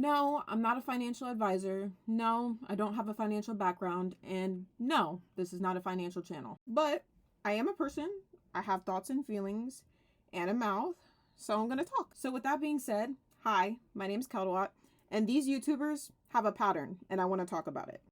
No, I'm not a financial advisor. No, I don't have a financial background. And no, this is not a financial channel. But I am a person. I have thoughts and feelings and a mouth. So I'm going to talk. So with that being said, hi, my name is Keldwat. And these YouTubers have a pattern. And I want to talk about it.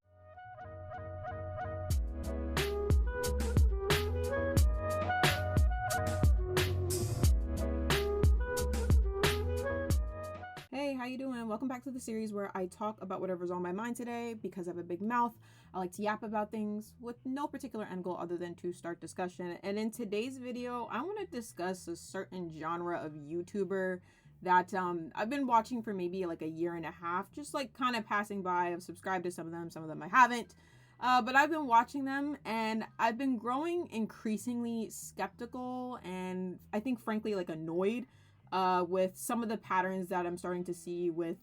Hey, how you doing? Welcome back to the series where I talk about whatever's on my mind today. Because I have a big mouth, I like to yap about things with no particular end goal other than to start discussion. And in today's video, I want to discuss a certain genre of YouTuber that I've been watching for maybe like a year and a half, just like kind of passing by. I've subscribed to some of them I haven't. But I've been watching them and I've been growing increasingly skeptical and I think frankly like annoyed with some of the patterns that I'm starting to see with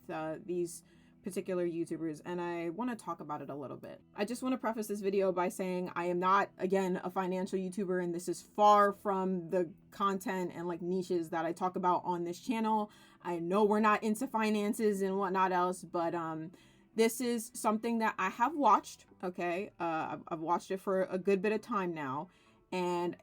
these particular YouTubers, and I want to talk about it a little bit. I just want to preface this video by saying I am not, again, a financial YouTuber, and this is far from the content and like niches that I talk about on this channel. I know we're not into finances and whatnot else, but this is something that I have watched, okay? I've watched it for a good bit of time now. And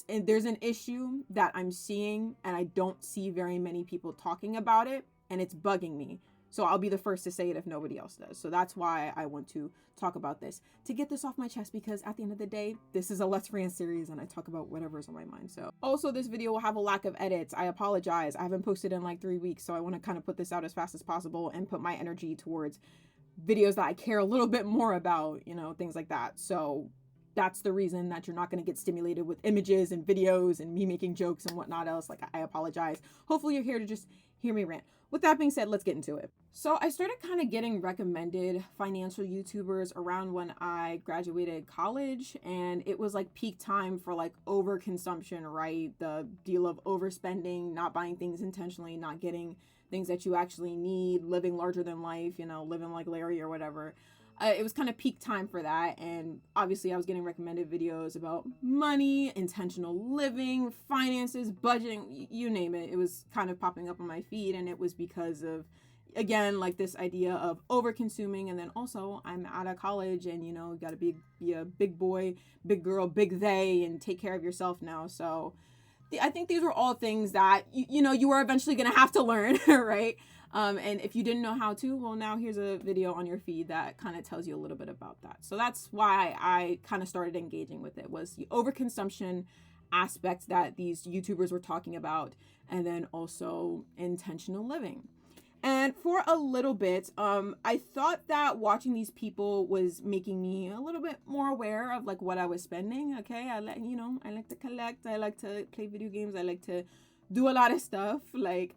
there's an issue that I'm seeing and I don't see very many people talking about it, and it's bugging me. So I'll be the first to say it if nobody else does. So that's why I want to talk about this, to get this off my chest, because at the end of the day, this is a Let's Rant series and I talk about whatever's on my mind. So also this video will have a lack of edits. I apologize. I haven't posted in like 3 weeks. So I want to kind of put this out as fast as possible and put my energy towards videos that I care a little bit more about, you know, things like that. So that's the reason that you're not going to get stimulated with images and videos and me making jokes and whatnot else. Like, I apologize. Hopefully you're here to just hear me rant. With that being said, let's get into it. So I started kind of getting recommended financial YouTubers around when I graduated college, and it was like peak time for like overconsumption, right? The deal of overspending, not buying things intentionally, not getting things that you actually need, living larger than life, you know, living like Larry or whatever. It was kind of peak time for that, and obviously I was getting recommended videos about money, intentional living, finances, budgeting, you name it. It was kind of popping up on my feed, and it was because of, again, like this idea of over consuming. And then also I'm out of college and, you know, you got to be a big boy, big girl, big they, and take care of yourself now. So I think these were all things that, you know, you were eventually going to have to learn, right? And if you didn't know how to, well, now here's a video on your feed that kind of tells you a little bit about that. So that's why I kind of started engaging with it, was the overconsumption aspect that these YouTubers were talking about, and then also intentional living. And for a little bit, I thought that watching these people was making me a little bit more aware of like what I was spending. Okay, I like to collect, I like to play video games, I like to do a lot of stuff. Like,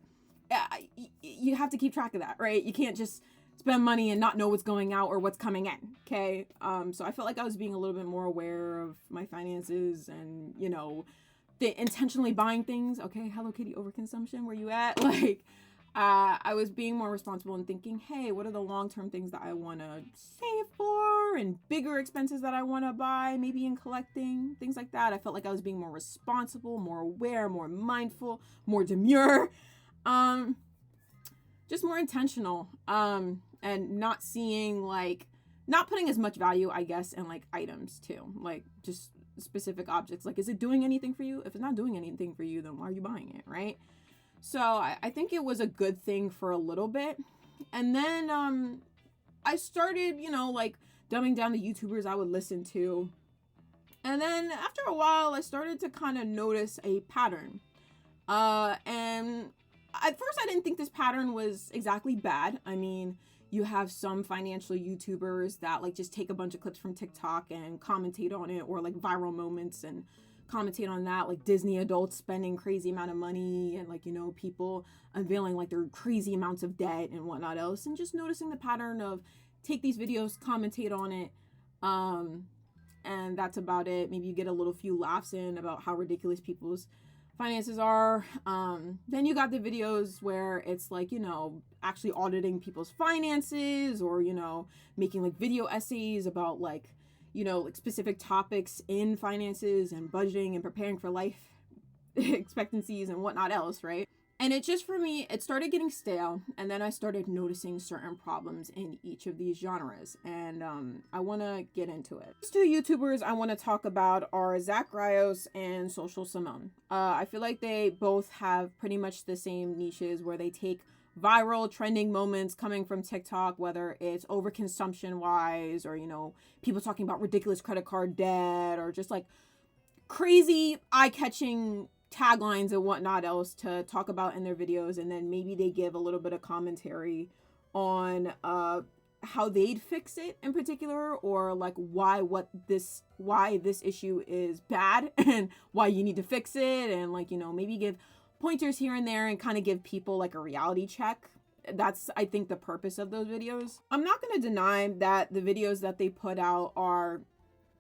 you have to keep track of that, right? You can't just spend money and not know what's going out or what's coming in. Okay, so I felt like I was being a little bit more aware of my finances and, you know, the intentionally buying things. Okay, Hello Kitty overconsumption, where you at? Like, I was being more responsible and thinking, hey, what are the long-term things that I want to save for, and bigger expenses that I want to buy, maybe in collecting, things like that. I felt like I was being more responsible, more aware, more mindful, more demure, just more intentional, and not seeing, like, not putting as much value, I guess, in like items too, like just specific objects. Like, is it doing anything for you? If it's not doing anything for you, then why are you buying it, right? So I think it was a good thing for a little bit. And then I started, you know, like dumbing down the YouTubers I would listen to. And then after a while, I started to kind of notice a pattern. And at first I didn't think this pattern was exactly bad. I mean, you have some financial YouTubers that like just take a bunch of clips from TikTok and commentate on it, or like viral moments and commentate on that, like Disney adults spending crazy amount of money, and like, you know, people unveiling like their crazy amounts of debt and whatnot else, and just noticing the pattern of take these videos, commentate on it, and that's about it. Maybe you get a little few laughs in about how ridiculous people's finances are. Then you got the videos where it's like, you know, actually auditing people's finances, or, you know, making like video essays about like, you know, like specific topics in finances and budgeting and preparing for life expectancies and whatnot else, right? And it just, for me, it started getting stale, and then I started noticing certain problems in each of these genres, and I want to get into it. These two YouTubers I want to talk about are Zach Rios and Social Simone. I feel like they both have pretty much the same niches where they take viral trending moments coming from TikTok, whether it's overconsumption wise or, you know, people talking about ridiculous credit card debt or just like crazy eye-catching taglines and whatnot else to talk about in their videos, and then maybe they give a little bit of commentary on how they'd fix it in particular, or like why this issue is bad and why you need to fix it, and like, you know, maybe give pointers here and there and kind of give people like a reality check. That's, I think, the purpose of those videos. I'm not going to deny that the videos that they put out are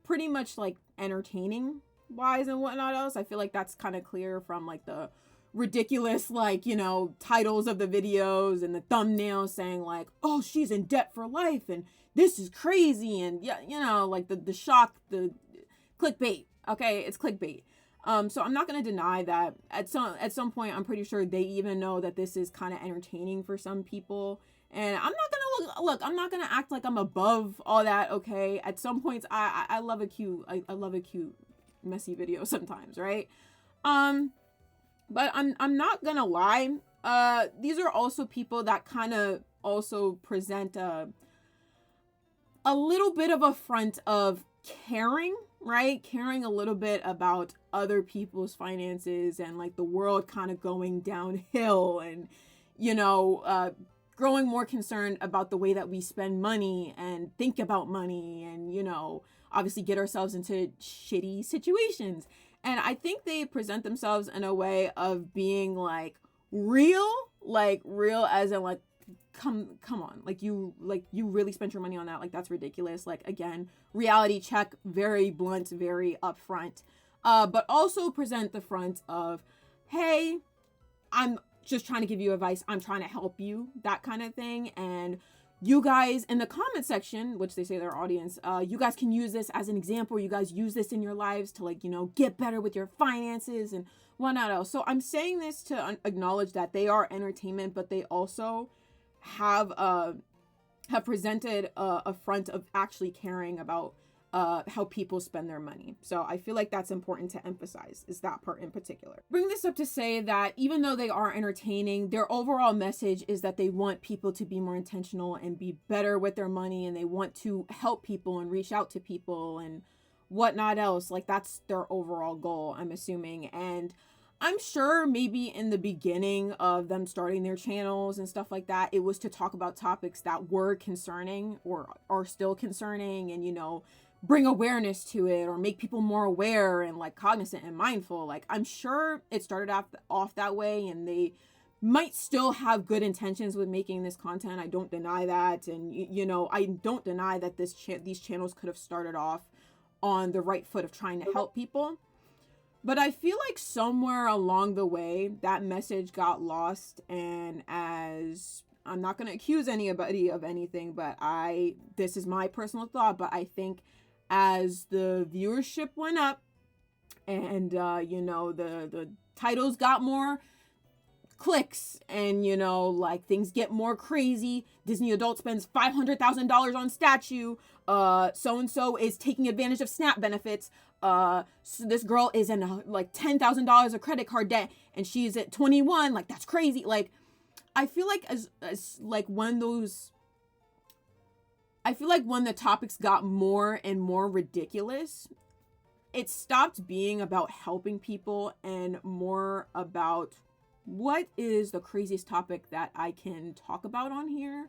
pretty much like entertaining wise and whatnot else. I feel like that's kind of clear from like the ridiculous, like, you know, titles of the videos and the thumbnails saying like, oh, she's in debt for life and this is crazy, and yeah, you know, like the shock, the clickbait. Okay, it's clickbait. So I'm not going to deny that at some point, I'm pretty sure they even know that this is kind of entertaining for some people. And I'm not going to look, I'm not going to act like I'm above all that. Okay. At some points, I love a cute, I love a cute messy video sometimes. Right. But I'm not going to lie. These are also people that kind of also present a little bit of a front of caring, right? Caring a little bit about other people's finances and like the world kind of going downhill, and, you know, growing more concerned about the way that we spend money and think about money, and, you know, obviously get ourselves into shitty situations. And I think they present themselves in a way of being like real as in like, come on, like you really spent your money on that, like that's ridiculous. Like, again, reality check, very blunt, very upfront, but also present the front of, hey, I'm just trying to give you advice, I'm trying to help you, that kind of thing. And you guys in the comment section, which they say their audience, you guys can use this as an example. You guys use this in your lives to, like, you know, get better with your finances and whatnot else. So I'm saying this to acknowledge that they are entertainment, but they also have presented a front of actually caring about how people spend their money. So I feel like that's important to emphasize, is that part in particular. Bring this up to say that even though they are entertaining, their overall message is that they want people to be more intentional and be better with their money, and they want to help people and reach out to people and whatnot else. Like, that's their overall goal, I'm assuming. And I'm sure maybe in the beginning of them starting their channels and stuff like that, it was to talk about topics that were concerning or are still concerning, and, you know, bring awareness to it or make people more aware and like cognizant and mindful. Like, I'm sure it started off that way, and they might still have good intentions with making this content. I don't deny that. And, you know, I don't deny that these channels could have started off on the right foot of trying to help people. But I feel like somewhere along the way, that message got lost. And as I'm not going to accuse anybody of anything, but this is my personal thought, but I think as the viewership went up and, you know, the titles got more clicks and, you know, like things get more crazy. Disney adult spends $500,000 on statue. So-and-so is taking advantage of SNAP benefits. So this girl is in like $10,000 of credit card debt and she's at 21. Like, that's crazy. Like, I feel like when the topics got more and more ridiculous, it stopped being about helping people and more about what is the craziest topic that I can talk about on here,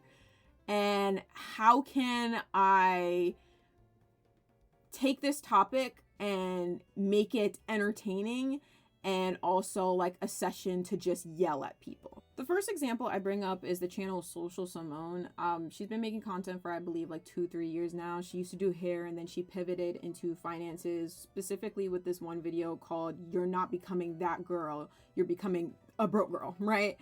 and how can I take this topic and make it entertaining and also like a session to just yell at people. The first example I bring up is the channel Social Simone. She's been making content for, I believe, like 2-3 years now. She used to do hair and then she pivoted into finances, specifically with this one video called "You're Not Becoming That Girl, You're Becoming a Broke Girl," right?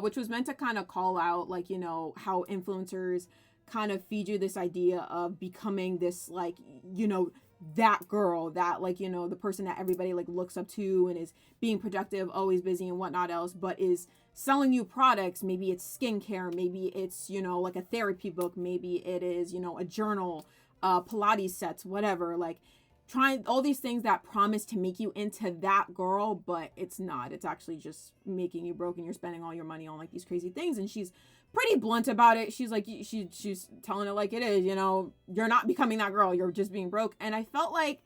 Which was meant to kind of call out, like, you know, how influencers kind of feed you this idea of becoming this, like, you know, that girl, that like, you know, the person that everybody like looks up to and is being productive, always busy and whatnot else, but is selling you products. Maybe it's skincare, maybe it's, you know, like a therapy book, maybe it is, you know, a journal, Pilates sets, whatever, like trying all these things that promise to make you into that girl, but it's not. It's actually just making you broke, and you're spending all your money on like these crazy things. And she's pretty blunt about it. She's like, she's telling it like it is, you know, you're not becoming that girl, you're just being broke. And I felt like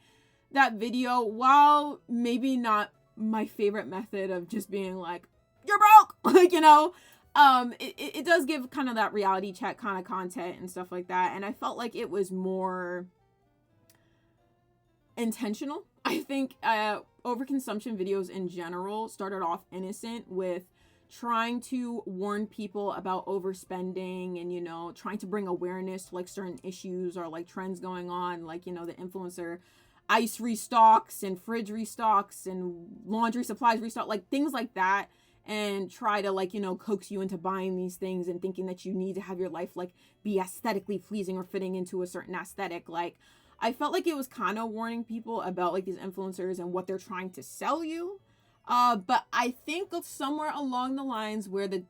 that video, while maybe not my favorite method of just being like, you're broke, like, you know, it does give kind of that reality check kind of content and stuff like that. And I felt like it was more intentional. I think overconsumption videos in general started off innocent with trying to warn people about overspending and, you know, trying to bring awareness to like certain issues or like trends going on, like, you know, the influencer ice restocks and fridge restocks and laundry supplies restock, like things like that, and try to like, you know, coax you into buying these things and thinking that you need to have your life like be aesthetically pleasing or fitting into a certain aesthetic. Like, I felt like it was kind of warning people about like these influencers and what they're trying to sell you. But I think of somewhere along the lines where the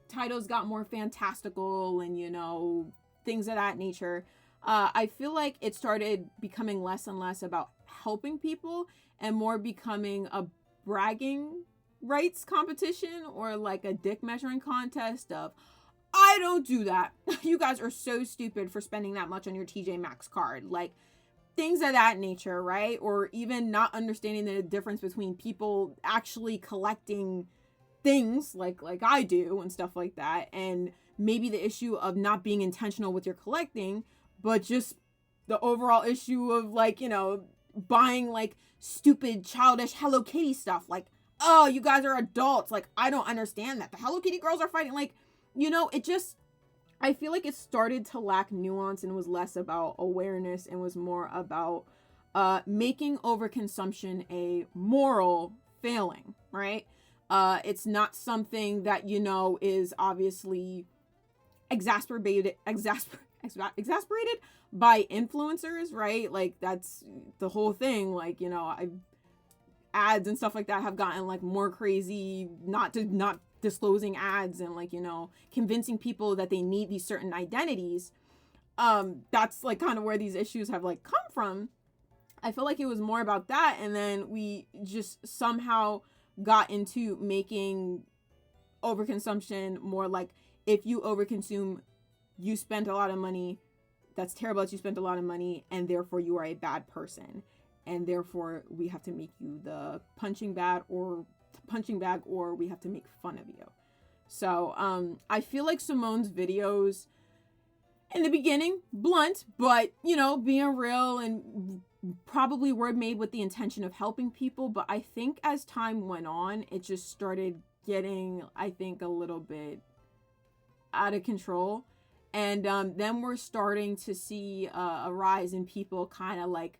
titles got more fantastical and, you know, things of that nature, I feel like it started becoming less and less about helping people and more becoming a bragging rights competition or like a dick measuring contest of, I don't do that. You guys are so stupid for spending that much on your TJ Maxx card. Like, things of that nature, right? Or even not understanding the difference between people actually collecting things like I do and stuff like that, and maybe the issue of not being intentional with your collecting, but just the overall issue of like, you know, buying like stupid childish Hello Kitty stuff. Like, oh, you guys are adults. Like, I don't understand that. The Hello Kitty girls are fighting. Like, you know, it just, I feel like it started to lack nuance and was less about awareness and was more about making overconsumption a moral failing, right? It's not something that, you know, is obviously exasperated by influencers, right? Like, that's the whole thing. Like, you know, ads and stuff like that have gotten like more crazy, not disclosing ads and like, you know, convincing people that they need these certain identities. That's like kind of where these issues have like come from. I feel like it was more about that, and then we just somehow got into making overconsumption more like, if you overconsume, you spent a lot of money, that's terrible that you spent a lot of money, and therefore you are a bad person, and therefore we have to make you the punching bag, or we have to make fun of you. So I feel like Simone's videos in the beginning, blunt, but, you know, being real and probably were made with the intention of helping people. But I think as time went on, it just started getting, I think, a little bit out of control. And then we're starting to see a rise in people kind of like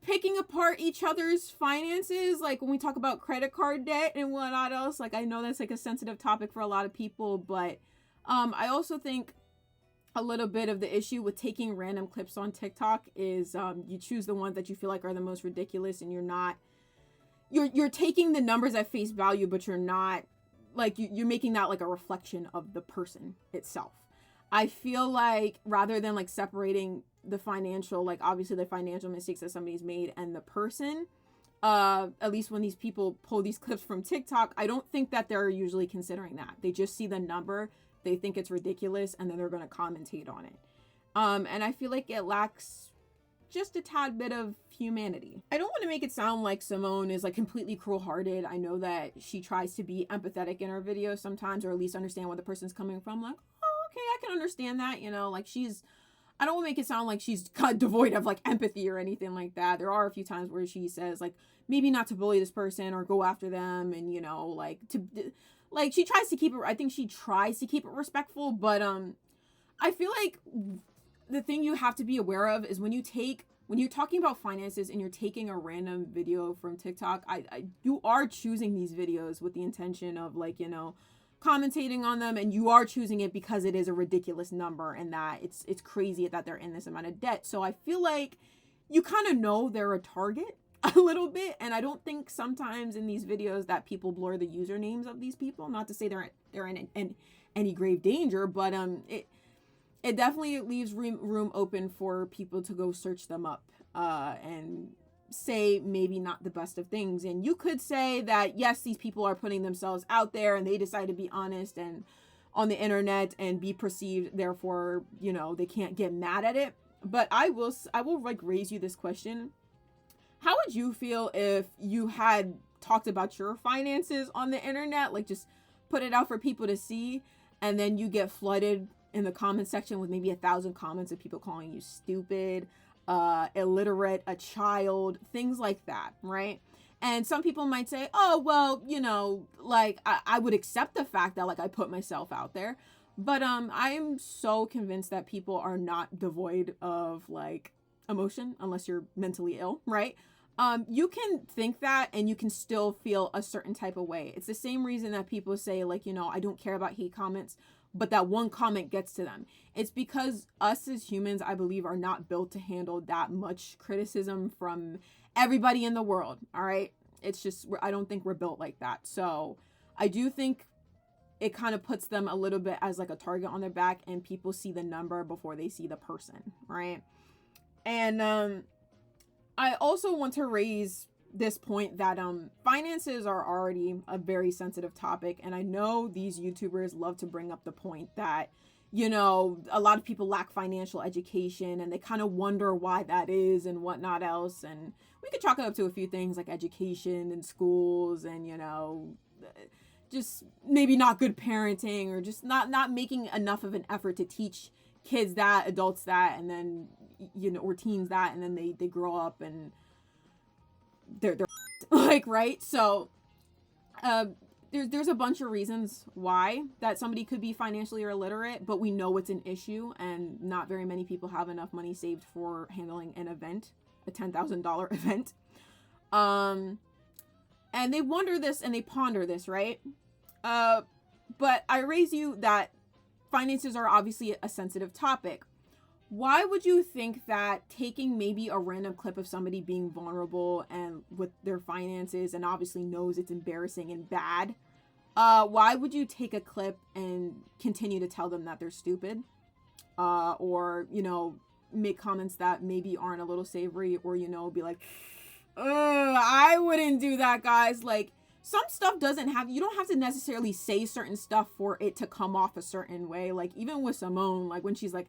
picking apart each other's finances. Like when we talk about credit card debt and whatnot else, like I know that's like a sensitive topic for a lot of people, but I also think a little bit of the issue with taking random clips on TikTok is you choose the ones that you feel like are the most ridiculous, and you're taking the numbers at face value, but you're not like, you're making that like a reflection of the person itself. I feel like rather than like separating the financial, like obviously the financial mistakes that somebody's made and the person, at least when these people pull these clips from TikTok, I don't think that they're usually considering that. They just see the number, they think it's ridiculous, and then they're going to commentate on it. And I feel like it lacks just a tad bit of humanity. I don't want to make it sound like Simone is like completely cruel-hearted. I know that she tries to be empathetic in her videos sometimes, or at least understand where the person's coming from. Like, oh, okay, I can understand that, you know, like I don't want to make it sound like she's kind of devoid of like empathy or anything like that. There are a few times where she says like, maybe not to bully this person or go after them, and, you know, like she tries to keep it, I think she tries to keep it respectful, but I feel like the thing you have to be aware of is when you're talking about finances and you're taking a random video from TikTok, you are choosing these videos with the intention of like, you know, commentating on them, and you are choosing it because it is a ridiculous number and that it's crazy that they're in this amount of debt. So I feel like you kind of know they're a target a little bit. And I don't think sometimes in these videos that people blur the usernames of these people, not to say they're in any grave danger, but it definitely leaves room open for people to go search them up and say maybe not the best of things. And you could say that, yes, these people are putting themselves out there and they decide to be honest and on the internet and be perceived, therefore, you know, they can't get mad at it. But I will like raise you this question. How would you feel if you had talked about your finances on the internet, like just put it out for people to see, and then you get flooded in the comment section with maybe 1,000 comments of people calling you stupid, illiterate, a child, things like that, right? And some people might say, oh, well, you know, like I would accept the fact that like I put myself out there. But I am so convinced that people are not devoid of like emotion unless you're mentally ill, right? You can think that and you can still feel a certain type of way. It's the same reason that people say like, you know, I don't care about hate comments, but that one comment gets to them. It's because us as humans, I believe, are not built to handle that much criticism from everybody in the world. All right. It's just, I don't think we're built like that. So I do think it kind of puts them a little bit as like a target on their back, and people see the number before they see the person, right? And I also want to raise this point that finances are already a very sensitive topic, and I know these YouTubers love to bring up the point that, you know, a lot of people lack financial education and they kind of wonder why that is and whatnot else. And we could chalk it up to a few things like education and schools and, you know, just maybe not good parenting, or just not making enough of an effort to teach kids that, adults that, and then, you know, or teens that, and then they grow up and they're like, right? So there's a bunch of reasons why that somebody could be financially illiterate, but we know it's an issue, and not very many people have enough money saved for handling an event, a $10,000 event. And they wonder this and they ponder this, right? But I raise you that finances are obviously a sensitive topic. Why would you think that taking maybe a random clip of somebody being vulnerable and with their finances, and obviously knows it's embarrassing and bad, why would you take a clip and continue to tell them that they're stupid? Or, you know, make comments that maybe aren't a little savory, or, you know, be like, I wouldn't do that, guys. Like, some stuff you don't have to necessarily say certain stuff for it to come off a certain way. Like, even with Simone, like when she's like,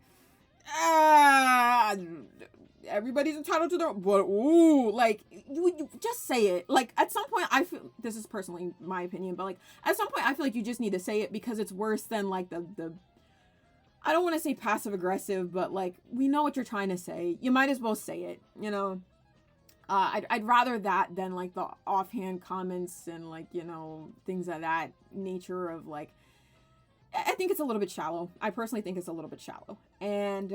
everybody's entitled to their, but ooh, like you just say it. Like at some point, I feel, this is personally my opinion, but like at some point I feel like you just need to say it, because it's worse than like the I don't want to say passive aggressive, but like, we know what you're trying to say. You might as well say it, you know. I'd rather that than like the offhand comments and like, you know, things of that nature of like, I think it's a little bit shallow. I personally think it's a little bit shallow. And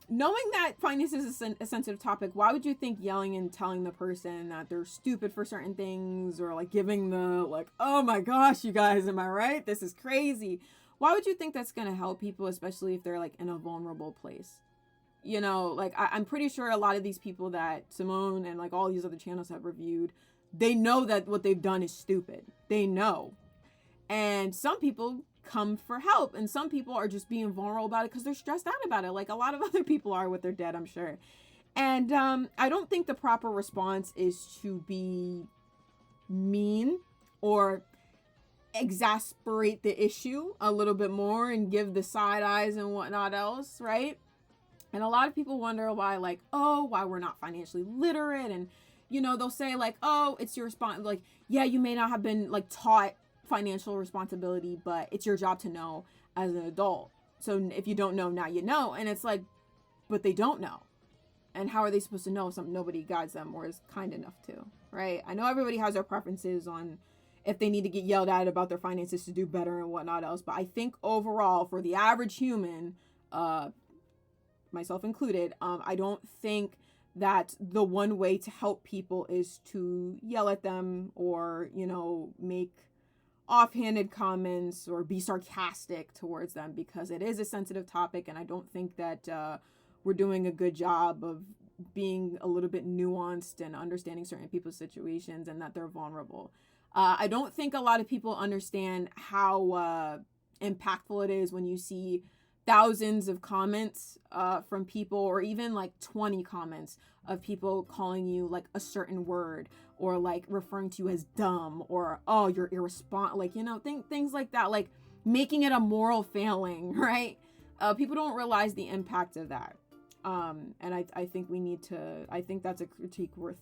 knowing that finance is a sensitive topic, why would you think yelling and telling the person that they're stupid for certain things, or like giving the like, oh my gosh, you guys, am I right? This is crazy. Why would you think that's going to help people, especially if they're like in a vulnerable place? You know, like I'm pretty sure a lot of these people that Simone and like all these other channels have reviewed, they know that what they've done is stupid. They know. And some people come for help, and some people are just being vulnerable about it because they're stressed out about it, like a lot of other people are with their dead, I'm sure. And I don't think the proper response is to be mean or exasperate the issue a little bit more and give the side eyes and whatnot else, right? And a lot of people wonder why, like, oh, why we're not financially literate. And, you know, they'll say like, oh, it's your response. Like, yeah, you may not have been like taught financial responsibility, but it's your job to know as an adult. So if you don't know, now you know. And it's like, but they don't know. And how are they supposed to know if nobody guides them or is kind enough to, right? I know everybody has their preferences on if they need to get yelled at about their finances to do better and whatnot else. But I think overall, for the average human, myself included, I don't think that the one way to help people is to yell at them or, you know, make offhanded comments or be sarcastic towards them, because it is a sensitive topic, and I don't think that we're doing a good job of being a little bit nuanced and understanding certain people's situations and that they're vulnerable. I don't think a lot of people understand how impactful it is when you see thousands of comments from people, or even like 20 comments of people calling you like a certain word, or like referring to you as dumb, or oh, you're irresponsible, like, you know, things like that, like making it a moral failing, right? People don't realize the impact of that. And I think we need to, I think that's a critique worth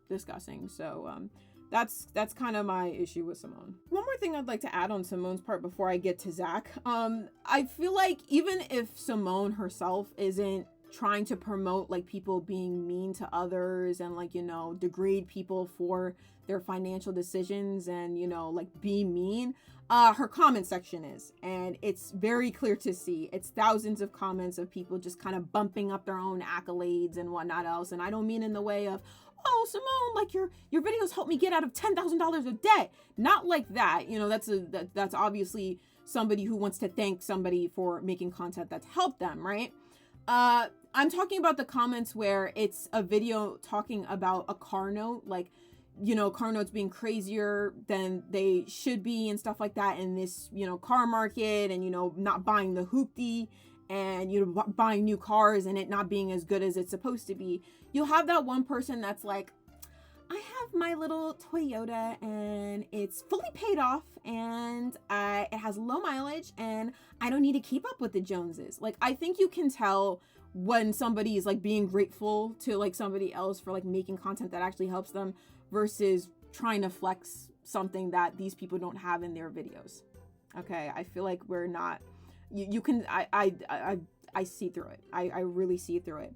discussing. So that's kind of my issue with Simone. One more thing I'd like to add on Simone's part before I get to Zach. I feel like even if Simone herself isn't trying to promote like people being mean to others and like, you know, degrade people for their financial decisions and, you know, like be mean, her comment section is, and it's very clear to see. It's thousands of comments of people just kind of bumping up their own accolades and whatnot else. And I don't mean in the way of, oh, Simone, like your videos helped me get out of $10,000 of debt. Not like that. You know, that's obviously somebody who wants to thank somebody for making content that's helped them, right? I'm talking about the comments where it's a video talking about a car note, like, you know, car notes being crazier than they should be and stuff like that in this, you know, car market, and, you know, not buying the hoopty, and, you know, buying new cars and it not being as good as it's supposed to be. You'll have that one person that's like, I have my little Toyota and it's fully paid off and it has low mileage and I don't need to keep up with the Joneses. Like, I think you can tell when somebody is like being grateful to like somebody else for like making content that actually helps them versus trying to flex something that these people don't have in their videos. Okay, I feel like we're not, you can, I see through it. I really see through it.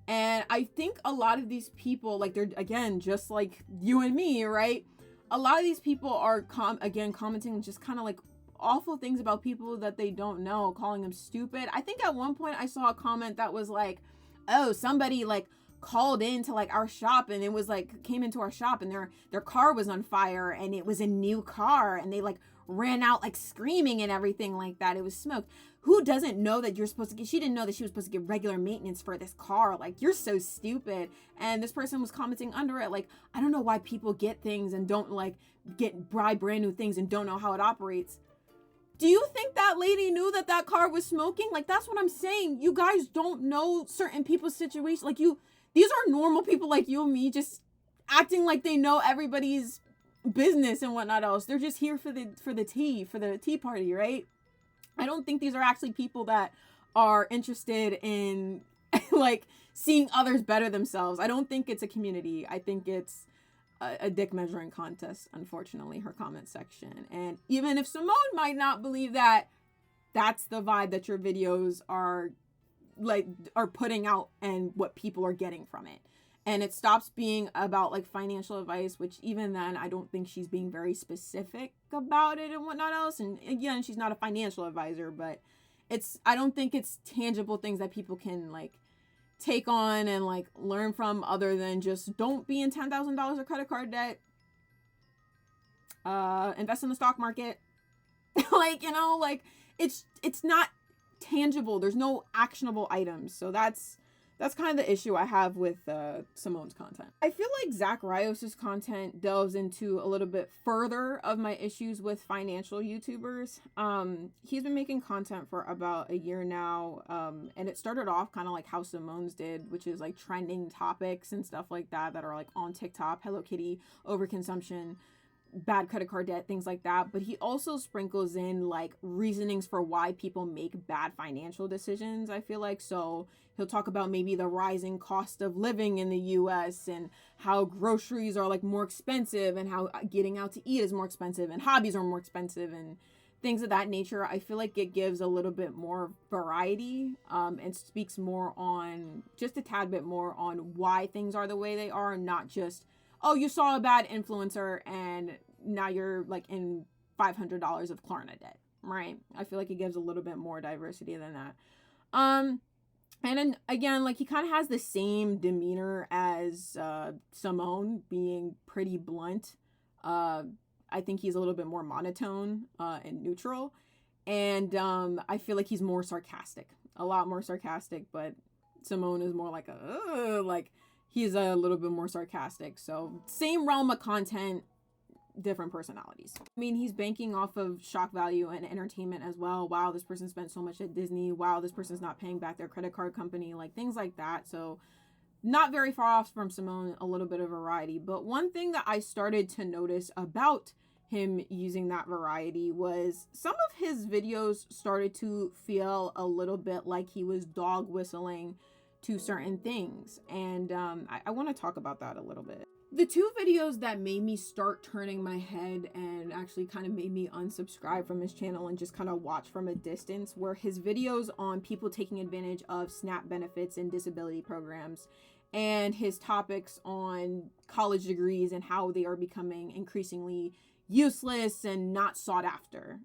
And I think a lot of these people, like, they're, again, just like you and me, right? A lot of these people are, commenting just kind of like awful things about people that they don't know, calling them stupid. I think at one point I saw a comment that was like, oh, somebody like called into like our shop, and it was like, came into our shop and their car was on fire and it was a new car and they like ran out like screaming and everything like that. It was smoked. Who doesn't know that you're supposed to get, she didn't know that she was supposed to get regular maintenance for this car. Like, you're so stupid. And this person was commenting under it, like, I don't know why people get things and don't like buy brand new things and don't know how it operates. Do you think that lady knew that that car was smoking? Like, that's what I'm saying. You guys don't know certain people's situations. Like, these are normal people like you and me, just acting like they know everybody's business and whatnot else. They're just here for the tea party, right? I don't think these are actually people that are interested in like seeing others better themselves. I don't think it's a community. I think it's a dick measuring contest, unfortunately, her comment section. And even if Simone might not believe that, that's the vibe that your videos are putting out and what people are getting from it. And it stops being about like financial advice, which even then, I don't think she's being very specific about it and whatnot else. And again, she's not a financial advisor, but I don't think it's tangible things that people can like take on and like learn from, other than just don't be in $10,000 of credit card debt. Invest in the stock market. Like, you know, like it's not tangible. There's no actionable items. So that's kind of the issue I have with Simone's content. I feel like Zach RAHHHH's content delves into a little bit further of my issues with financial YouTubers. He's been making content for about a year now, and it started off kind of like how Simone's did, which is like trending topics and stuff like that are like on TikTok, Hello Kitty, overconsumption, bad credit card debt, things like that. But he also sprinkles in like reasonings for why people make bad financial decisions, I feel like. So he'll talk about maybe the rising cost of living in the US and how groceries are like more expensive and how getting out to eat is more expensive and hobbies are more expensive and things of that nature. I feel like it gives a little bit more variety and speaks more on, just a tad bit more on why things are the way they are, not just, oh, you saw a bad influencer and now you're like in $500 of Klarna debt, right? I feel like it gives a little bit more diversity than that. And then again, like he kind of has the same demeanor as Simone, being pretty blunt. I think he's a little bit more monotone and neutral. And I feel like he's more sarcastic, a lot more sarcastic, but Simone is more like like he's a little bit more sarcastic. So same realm of content, different personalities. I mean, he's banking off of shock value and entertainment as well. Wow, this person spent so much at Disney. Wow, this person's not paying back their credit card company, like things like that. So not very far off from Simone, a little bit of variety. But one thing that I started to notice about him using that variety was some of his videos started to feel a little bit like he was dog whistling to certain things. And I want to talk about that a little bit. The two videos that made me start turning my head and actually kind of made me unsubscribe from his channel and just kind of watch from a distance were his videos on people taking advantage of SNAP benefits and disability programs, and his topics on college degrees and how they are becoming increasingly useless and not sought after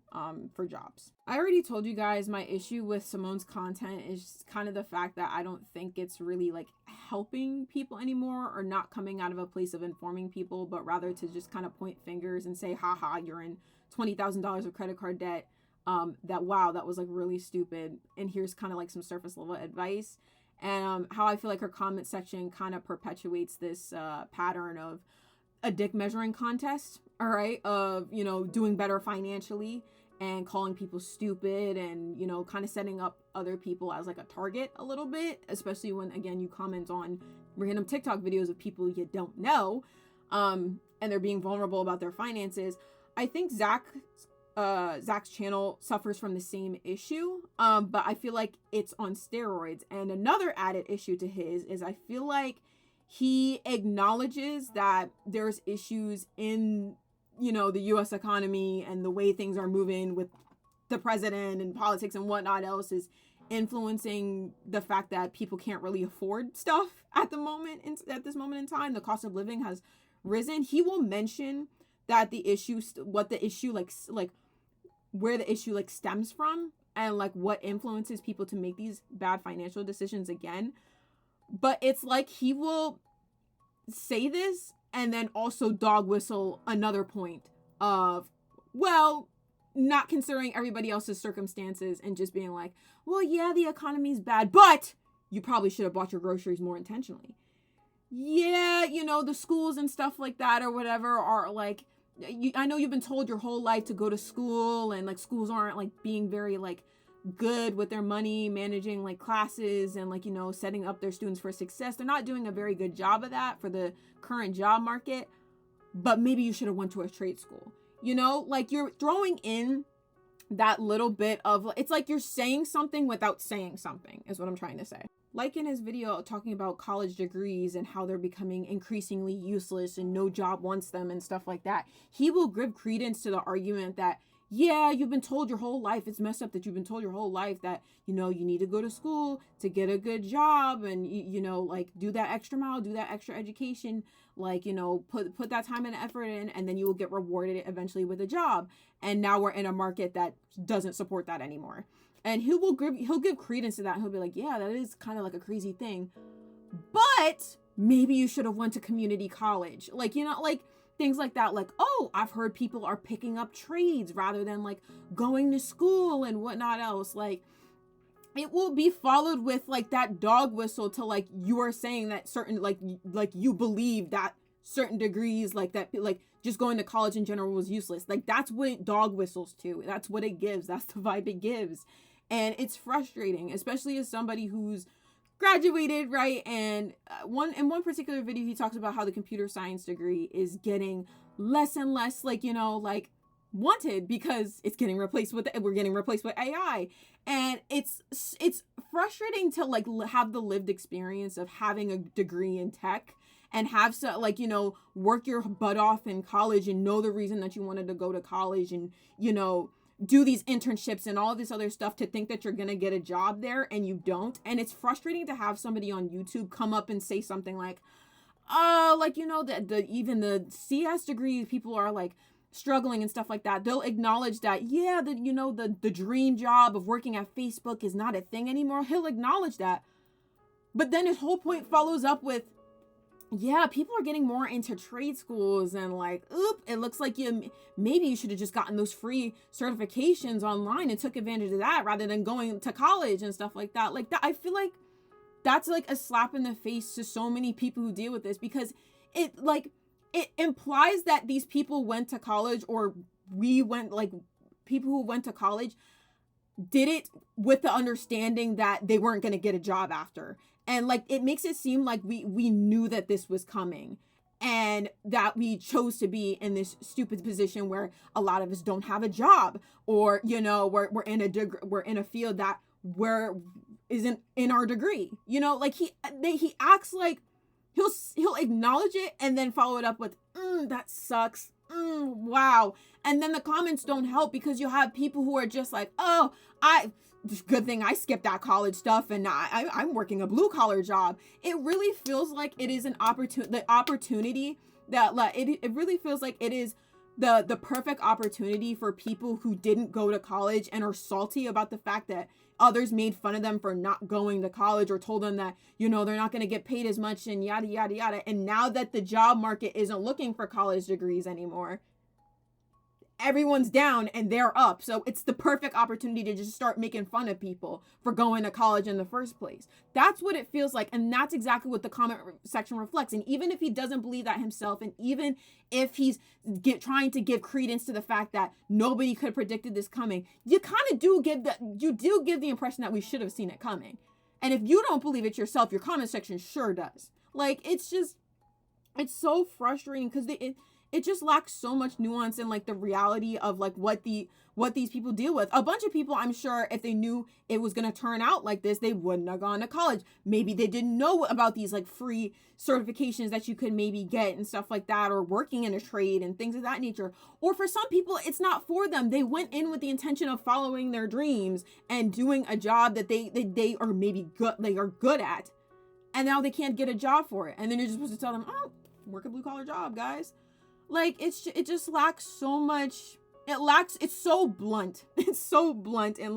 for jobs. I already told you guys my issue with Simone's content is kind of the fact that I don't think it's really like helping people anymore, or not coming out of a place of informing people, but rather to just kind of point fingers and say, haha, you're in $20,000 of credit card debt. Wow, that was like really stupid. And here's kind of like some surface level advice. And how I feel like her comment section kind of perpetuates this pattern of a dick measuring contest, all right, of, you know, doing better financially and calling people stupid and, you know, kind of setting up other people as like a target a little bit, especially when, again, you comment on random TikTok videos of people you don't know, and they're being vulnerable about their finances. I think Zach's channel suffers from the same issue, but I feel like it's on steroids. And another added issue to his is I feel like he acknowledges that there's issues in, you know, the US economy and the way things are moving with the president and politics and whatnot else is influencing the fact that people can't really afford stuff at the moment, at this moment in time. The cost of living has risen. He will mention that the issue, what the issue like where the issue like stems from, and like what influences people to make these bad financial decisions again. But it's like he will say this and then also dog whistle another point of, well, not considering everybody else's circumstances and just being like, well, yeah, the economy's bad, but you probably should have bought your groceries more intentionally. Yeah, you know, the schools and stuff like that or whatever are like, I know you've been told your whole life to go to school, and like schools aren't like being very like good with their money, managing like classes and like, you know, setting up their students for success. They're not doing a very good job of that for the current job market, but maybe you should have went to a trade school. You know, like you're throwing in that little bit of, it's like you're saying something without saying something is what I'm trying to say. Like in his video talking about college degrees and how they're becoming increasingly useless and no job wants them and stuff like that, he will give credence to the argument that, yeah, you've been told your whole life, it's messed up that you've been told your whole life that, you know, you need to go to school to get a good job and, you know, like do that extra mile, do that extra education, like, you know, put that time and effort in, and then you will get rewarded eventually with a job. And now we're in a market that doesn't support that anymore. And he'll give credence to that. He'll be like, yeah, that is kind of like a crazy thing, but maybe you should have went to community college. Like, you know, like things like that. Like, oh, I've heard people are picking up trades rather than like going to school and whatnot else. Like, it will be followed with like that dog whistle to like, you are saying that certain, like you believe that certain degrees like that, like just going to college in general was useless. Like that's what it dog whistles to. That's what it gives. That's the vibe it gives. And it's frustrating, especially as somebody who's graduated, right? And in one particular video, he talks about how the computer science degree is getting less and less, like, you know, like wanted because it's getting replaced with, we're getting replaced with AI. And it's frustrating to like have the lived experience of having a degree in tech and have so like, you know, work your butt off in college and know the reason that you wanted to go to college and, you know, do these internships and all this other stuff to think that you're going to get a job there and you don't. And it's frustrating to have somebody on YouTube come up and say something like, like, you know, even the CS degree people are like struggling and stuff like that. They'll acknowledge that, yeah, you know, the dream job of working at Facebook is not a thing anymore. He'll acknowledge that. But then his whole point follows up with, yeah, people are getting more into trade schools and like, oop, it looks like maybe you should have just gotten those free certifications online and took advantage of that rather than going to college and stuff like that. Like that, I feel like that's like a slap in the face to so many people who deal with this, because it implies that these people went to college, or people who went to college did it with the understanding that they weren't going to get a job after. And like, it makes it seem like we knew that this was coming, and that we chose to be in this stupid position where a lot of us don't have a job, or, you know, we're in a field that isn't in our degree. You know, like he acts like he'll acknowledge it and then follow it up with, that sucks. Wow. And then the comments don't help, because you have people who are just like, oh, good thing I skipped that college stuff and I'm working a blue collar job. It really feels like it is the opportunity that, like, it really feels like it is the perfect opportunity for people who didn't go to college and are salty about the fact that others made fun of them for not going to college, or told them that, you know, they're not going to get paid as much and yada, yada, yada. And now that the job market isn't looking for college degrees anymore, everyone's down and they're up. So it's the perfect opportunity to just start making fun of people for going to college in the first place. That's what it feels like. And that's exactly what the comment section reflects. And even if he doesn't believe that himself, and even if he's trying to give credence to the fact that nobody could have predicted this coming, you kind of do give the impression that we should have seen it coming. And if you don't believe it yourself, your comment section sure does. Like, it's so frustrating, because it just lacks so much nuance and like the reality of like what these people deal with. A bunch of people, I'm sure, if they knew it was going to turn out like this, they wouldn't have gone to college. Maybe they didn't know about these like free certifications that you could maybe get and stuff like that, or working in a trade and things of that nature. Or for some people, it's not for them. They went in with the intention of following their dreams and doing a job that they are maybe good at, and now they can't get a job for it. And then you're just supposed to tell them, oh, work a blue collar job, guys. Like, it just lacks so much. It's so blunt. It's so blunt, and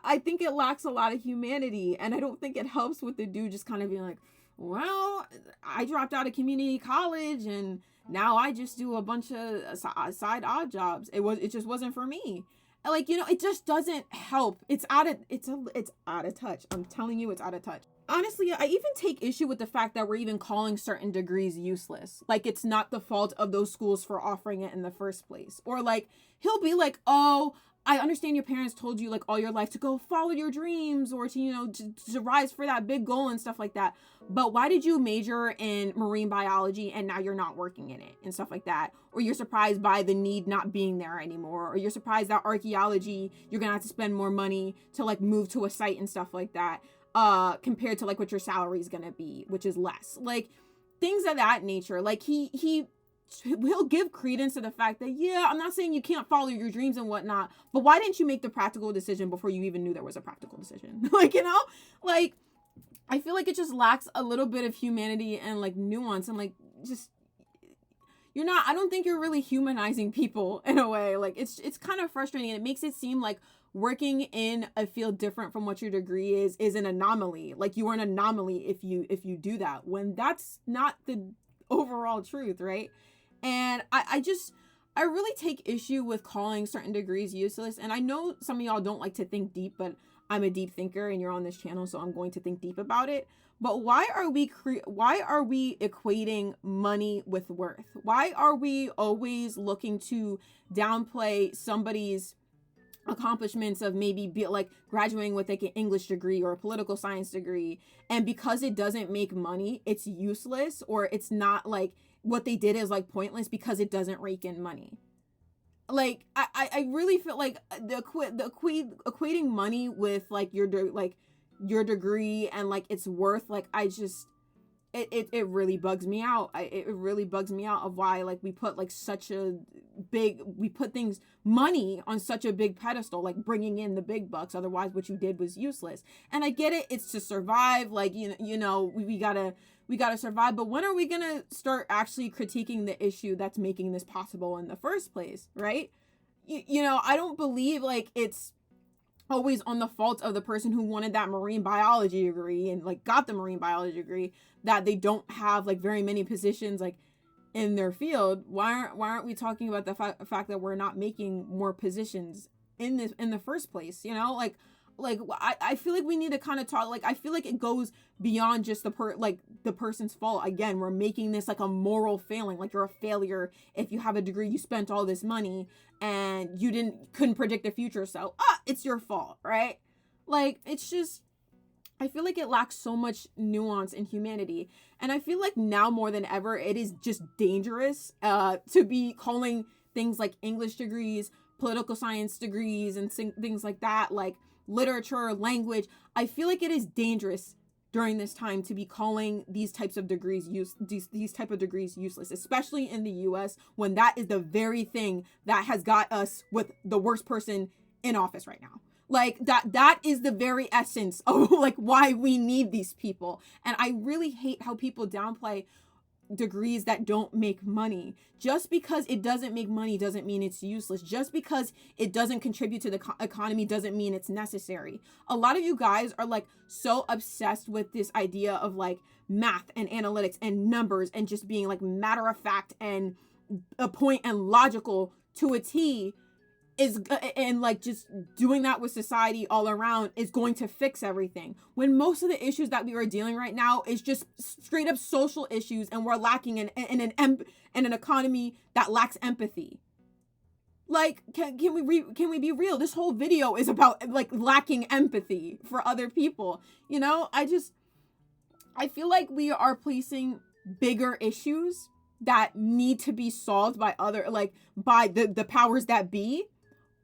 I think it lacks a lot of humanity. And I don't think it helps with the dude just kind of being like, well, I dropped out of community college and now I just do a bunch of side odd jobs. It just wasn't for me. Like, you know, it just doesn't help. It's out of touch. I'm telling you, it's out of touch. Honestly, I even take issue with the fact that we're even calling certain degrees useless. Like, it's not the fault of those schools for offering it in the first place. Or like, he'll be like, oh, I understand your parents told you like all your life to go follow your dreams, or to, you know, to rise for that big goal and stuff like that. But why did you major in marine biology and now you're not working in it and stuff like that? Or you're surprised by the need not being there anymore. Or you're surprised that archaeology, you're gonna have to spend more money to like move to a site and stuff like that, compared to like what your salary is gonna be, which is less. Like, things of that nature. Like, he'll give credence to the fact that, yeah, I'm not saying you can't follow your dreams and whatnot, but why didn't you make the practical decision before you even knew there was a practical decision? Like, you know, like, I feel like it just lacks a little bit of humanity and like nuance, and like, just, I don't think you're really humanizing people in a way. Like, it's kind of frustrating, and it makes it seem like working in a field different from what your degree is an anomaly. Like, you are an anomaly if you do that, when that's not the overall truth, right? And I really take issue with calling certain degrees useless. And I know some of y'all don't like to think deep, but I'm a deep thinker and you're on this channel, so I'm going to think deep about it. But why are we equating money with worth? Why are we always looking to downplay somebody's accomplishments of maybe be like graduating with like an English degree or a political science degree, and because it doesn't make money, it's useless, or it's not like what they did is like pointless because it doesn't rake in money? Like, I really feel like equating money with like your degree and like its worth, like, it really bugs me out. It really bugs me out of why like we put money on such a big pedestal, like bringing in the big bucks. Otherwise what you did was useless. And I get it, it's to survive, like, you know, we gotta survive, but when are we gonna start actually critiquing the issue that's making this possible in the first place, right? You know, I don't believe like it's always on the fault of the person who wanted that marine biology degree and like got the marine biology degree, that they don't have like very many positions like in their field. Why aren't we talking about the fact that we're not making more positions in the first place? You know, like, I feel like we need to kind of talk, like, I feel like it goes beyond just the person's fault. Again, we're making this like a moral failing, like you're a failure if you have a degree, you spent all this money and you couldn't predict the future, so it's your fault, right? Like, it's just, I feel like it lacks so much nuance and humanity. And I feel like now more than ever, it is just dangerous to be calling things like English degrees, political science degrees, and things like that, like literature, language. I feel like it is dangerous during this time to be calling these types of degrees these type of degrees useless, especially in the US, when that is the very thing that has got us with the worst person in office right now. Like, that is the very essence of like why we need these people. And I really hate how people downplay degrees that don't make money. Just because it doesn't make money doesn't mean it's useless. Just because it doesn't contribute to the economy doesn't mean it's necessary. A lot of you guys are like so obsessed with this idea of like math and analytics and numbers and just being like matter of fact and a point and logical to a T, and like just doing that with society all around is going to fix everything, when most of the issues that we are dealing right now is just straight up social issues, and we're lacking in an economy that lacks empathy. Like, can we be real? This whole video is about like lacking empathy for other people. You know, I feel like we are placing bigger issues that need to be solved by the powers that be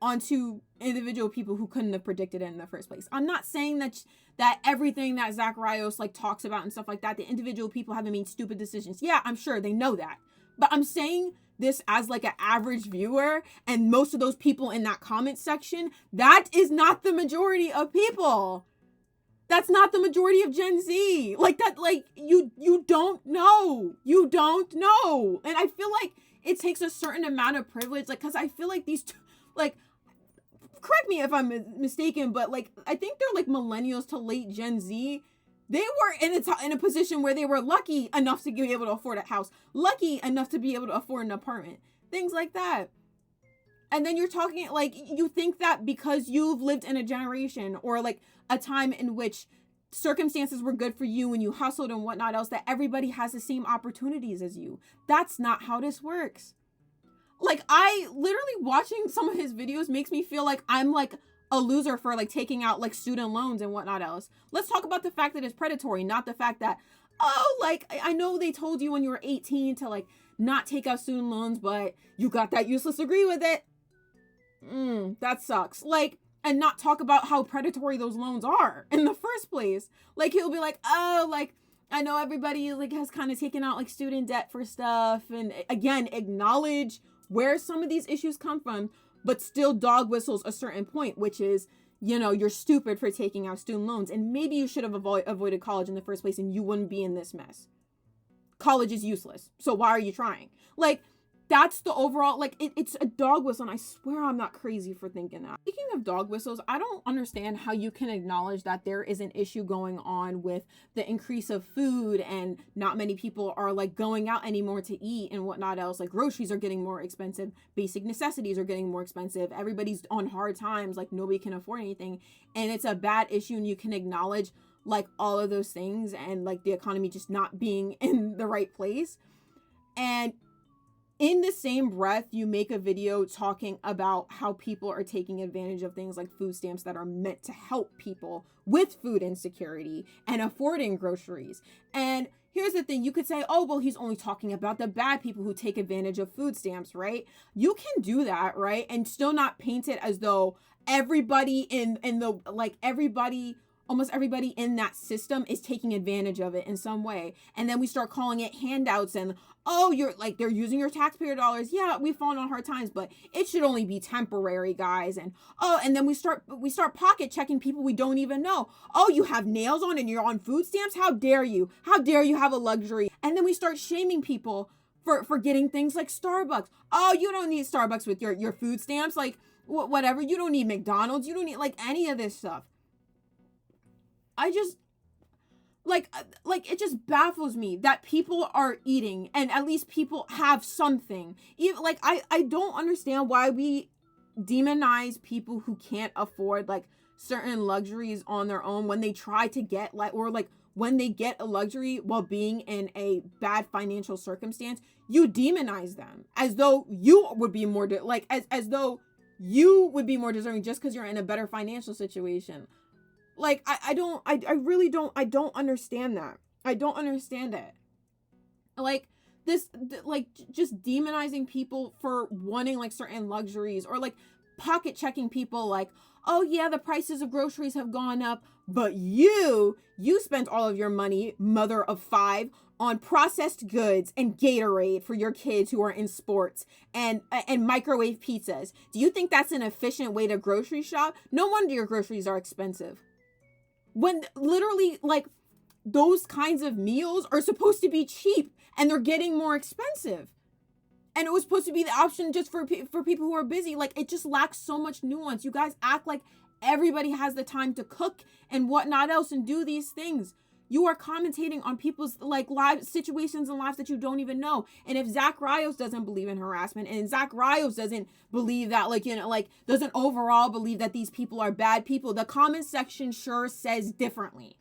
onto individual people who couldn't have predicted it in the first place. I'm not saying that everything that Zach Rios like talks about and stuff like that, the individual people haven't made stupid decisions. Yeah, I'm sure they know that. But I'm saying this as like an average viewer, and most of those people in that comment section, that is not the majority of people. That's not the majority of Gen Z. Like that, like you don't know. You don't know. And I feel like it takes a certain amount of privilege, like, because I feel like these like, correct me if I'm mistaken, but like I think they're like millennials to late Gen Z. They were in a position where they were lucky enough to be able to afford a house, lucky enough to be able to afford an apartment, things like that. And then you're talking like, you think that because you've lived in a generation or like a time in which circumstances were good for you and you hustled and whatnot else, that everybody has the same opportunities as you. That's not how this works. Like, I literally watching some of his videos makes me feel like I'm like a loser for like taking out like student loans and whatnot else. Let's talk about the fact that it's predatory, not the fact that, oh, like, I know they told you when you were 18 to like not take out student loans, but you got that useless degree with it. That sucks. Like, and not talk about how predatory those loans are in the first place. Like, he'll be like, oh, like, I know everybody like has kind of taken out like student debt for stuff, and again, acknowledge where some of these issues come from, but still dog whistles a certain point, which is, you know, you're stupid for taking out student loans, and maybe you should have avoided college in the first place and you wouldn't be in this mess. College is useless, so why are you trying? Like, that's the overall, like, it's a dog whistle, and I swear I'm not crazy for thinking that. Speaking of dog whistles, I don't understand how you can acknowledge that there is an issue going on with the increase of food, and not many people are like going out anymore to eat and whatnot else. Like, groceries are getting more expensive, basic necessities are getting more expensive, everybody's on hard times, like nobody can afford anything, and it's a bad issue, and you can acknowledge like all of those things and like the economy just not being in the right place. And in the same breath, you make a video talking about how people are taking advantage of things like food stamps that are meant to help people with food insecurity and affording groceries. And here's the thing, you could say, oh, well, he's only talking about the bad people who take advantage of food stamps, right? You can do that, right? And still not paint it as though everybody in the, like, almost everybody in that system is taking advantage of it in some way. And then we start calling it handouts and, oh, you're like, they're using your taxpayer dollars. Yeah, we've fallen on hard times, but it should only be temporary, guys. And, oh, and then we start pocket checking people we don't even know. Oh, you have nails on and you're on food stamps? How dare you? How dare you have a luxury? And then we start shaming people for getting things like Starbucks. Oh, you don't need Starbucks with your food stamps. Like, whatever. You don't need McDonald's. You don't need like any of this stuff. I just, like it just baffles me that people are eating and at least people have something. Even I don't understand why we demonize people who can't afford like certain luxuries on their own, when they try to get when they get a luxury while being in a bad financial circumstance, you demonize them as though you would be more as though you would be more deserving just because you're in a better financial situation. Like, I really don't understand that. I don't understand it. Like, just demonizing people for wanting like certain luxuries, or like pocket checking people, like, oh yeah, the prices of groceries have gone up, but you spent all of your money, mother of 5, on processed goods and Gatorade for your kids who are in sports, and microwave pizzas. Do you think that's an efficient way to grocery shop? No wonder your groceries are expensive. When literally, like, those kinds of meals are supposed to be cheap and they're getting more expensive. And it was supposed to be the option just for people who are busy. Like, it just lacks so much nuance. You guys act like everybody has the time to cook and whatnot else and do these things. You are commentating on people's like live situations and lives that you don't even know. And if Zach Rios doesn't believe in harassment, and Zach Rios doesn't believe that, like, you know, like, doesn't overall believe that these people are bad people, the comment section sure says differently.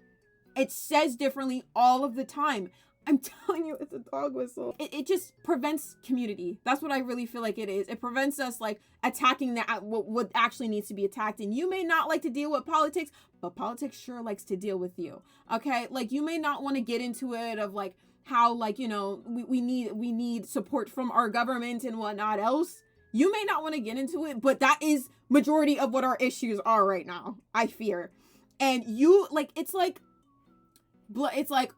It says differently all of the time. I'm telling you, it's a dog whistle. It just prevents community. That's what I really feel like it is. It prevents us like attacking what actually needs to be attacked. And you may not like to deal with politics, but politics sure likes to deal with you. Okay? Like, you may not want to get into it of like how, like, you know, we need support from our government and whatnot else. You may not want to get into it, but that is majority of what our issues are right now, I fear. And you, like, it's like,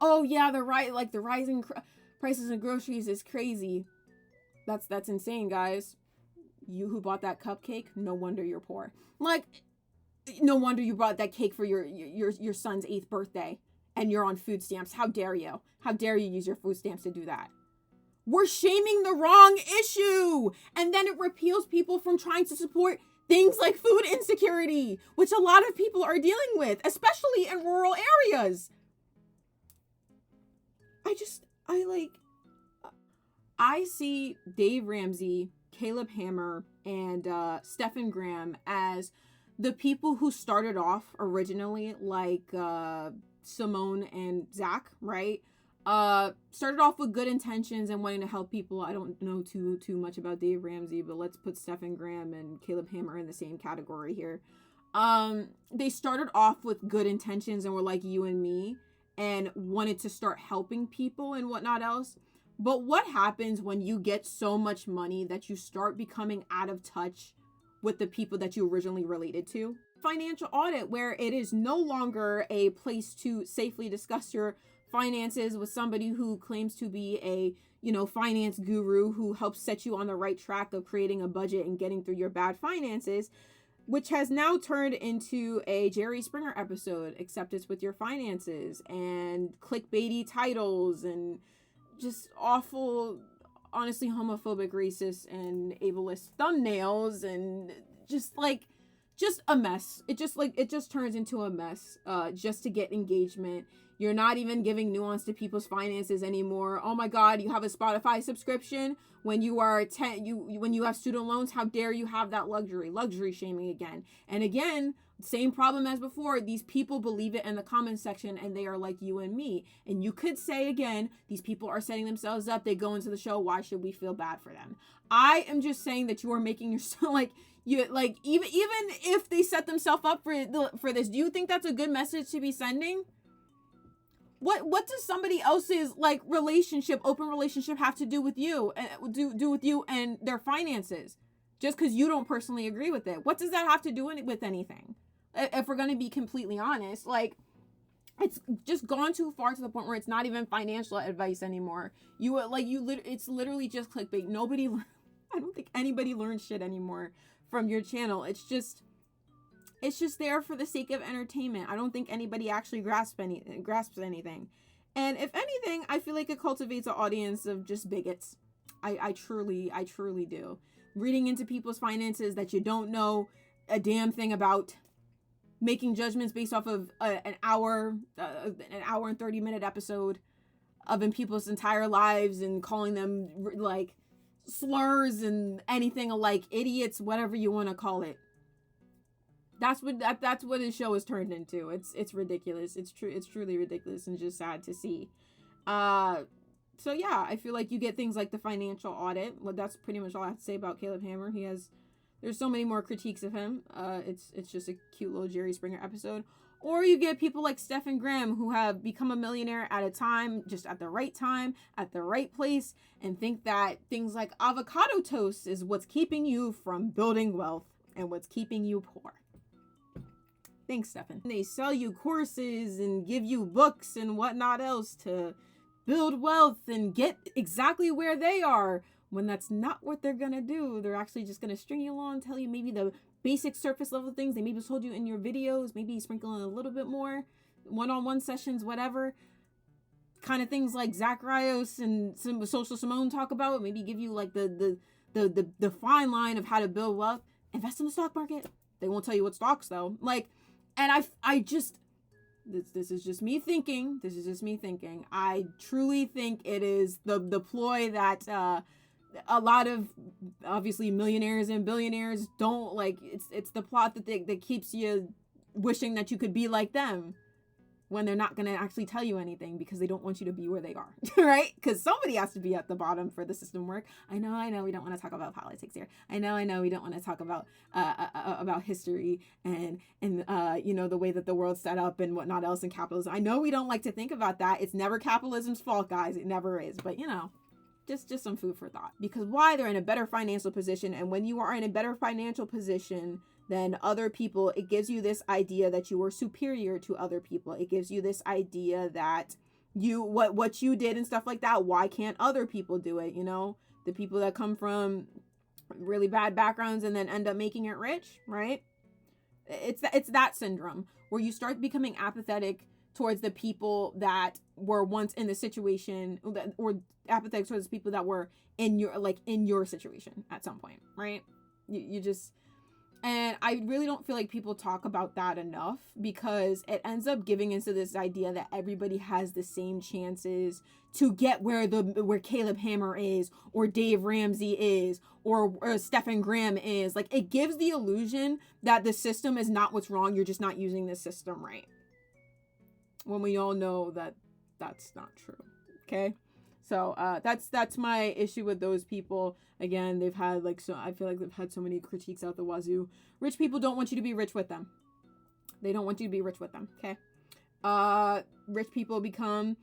oh yeah, the rising prices of groceries is crazy. That's insane, guys. You who bought that cupcake, no wonder you're poor. Like, no wonder you bought that cake for your son's 8th birthday and you're on food stamps. How dare you? How dare you use your food stamps to do that? We're shaming the wrong issue, and then it repeals people from trying to support things like food insecurity, which a lot of people are dealing with, especially in rural areas. I see Dave Ramsey, Caleb Hammer, and Stephen Graham as the people who started off originally, like Simone and Zach, right? Started off with good intentions and wanting to help people. I don't know too much about Dave Ramsey, but let's put Stephen Graham and Caleb Hammer in the same category here. They started off with good intentions and were like you and me, and wanted to start helping people and whatnot else. But what happens when you get so much money that you start becoming out of touch with the people that you originally related to? Financial audit, where it is no longer a place to safely discuss your finances with somebody who claims to be a, you know, finance guru who helps set you on the right track of creating a budget and getting through your bad finances, which has now turned into a Jerry Springer episode, except it's with your finances and clickbaity titles and just awful, honestly homophobic, racist, and ableist thumbnails, and just a mess. It just turns into a mess just to get engagement. You're not even giving nuance to people's finances anymore. Oh my God, you have a Spotify subscription when you are when you have student loans. How dare you have that luxury shaming again and again. Same problem as before. These people believe it in the comment section, and they are like you and me. And you could say again, these people are setting themselves up. They go into the show. Why should we feel bad for them? I am just saying that you are making yourself even if they set themselves up for this, do you think that's a good message to be sending? What does somebody else's like open relationship have to do with you and do with you and their finances? Just because you don't personally agree with it, what does that have to do with anything? If we're going to be completely honest, like, it's just gone too far to the point where it's not even financial advice anymore. It's literally just clickbait. I don't think anybody learns shit anymore from your channel. It's just there for the sake of entertainment. I don't think anybody actually grasps anything. And if anything, I feel like it cultivates an audience of just bigots. I truly do. Reading into people's finances that you don't know a damn thing about, making judgments based off of an hour and 30-minute episode of in people's entire lives and calling them like slurs and anything like idiots, whatever you want to call it. That's what his show has turned into. It's ridiculous. It's truly ridiculous and just sad to see. So yeah, I feel like you get things like the financial audit. Well, that's pretty much all I have to say about Caleb Hammer. There's so many more critiques of him. It's just a cute little Jerry Springer episode. Or you get people like Stephen Graham who have become a millionaire at a time, just at the right time, at the right place, and think that things like avocado toast is what's keeping you from building wealth and what's keeping you poor. Thanks, Stephen. They sell you courses and give you books and whatnot else to build wealth and get exactly where they are, when that's not what they're gonna do. They're actually just gonna string you along, tell you maybe the basic surface level things they maybe told you in your videos, maybe sprinkle in a little bit more, one-on-one sessions, whatever. Kind of things like Zach Rios and some Social Simone talk about, maybe give you like the fine line of how to build wealth. Invest in the stock market. They won't tell you what stocks though. Like, and I just, this is just me thinking. This is just me thinking. I truly think it is the ploy that a lot of obviously millionaires and billionaires don't like. It's the plot that keeps you wishing that you could be like them, when they're not going to actually tell you anything because they don't want you to be where they are, right? Because somebody has to be at the bottom for the system work. I know we don't want to talk about politics here. I know we don't want to talk about history and you know, the way that the world's set up and whatnot else in capitalism. I know we don't like to think about that. It's never capitalism's fault, guys. It never is. But you know, just some food for thought. Because why? They're in a better financial position, and when you are in a better financial position than other people, it gives you this idea that you are superior to other people. It gives you this idea that what you did and stuff like that, why can't other people do it? You know, the people that come from really bad backgrounds and then end up making it rich, right? It's that syndrome where you start becoming apathetic towards the people that were once in the situation, or apathetic towards the people that were in your situation at some point, right? You just, and I really don't feel like people talk about that enough, because it ends up giving into this idea that everybody has the same chances to get where Caleb Hammer is, or Dave Ramsey is, or Stephen Graham is. Like, it gives the illusion that the system is not what's wrong. You're just not using the system right, when we all know that that's not true. Okay. So that's my issue with those people. Again, they've had I feel like they've had so many critiques out the wazoo. Rich people don't want you to be rich with them. They don't want you to be rich with them. Okay. Rich people become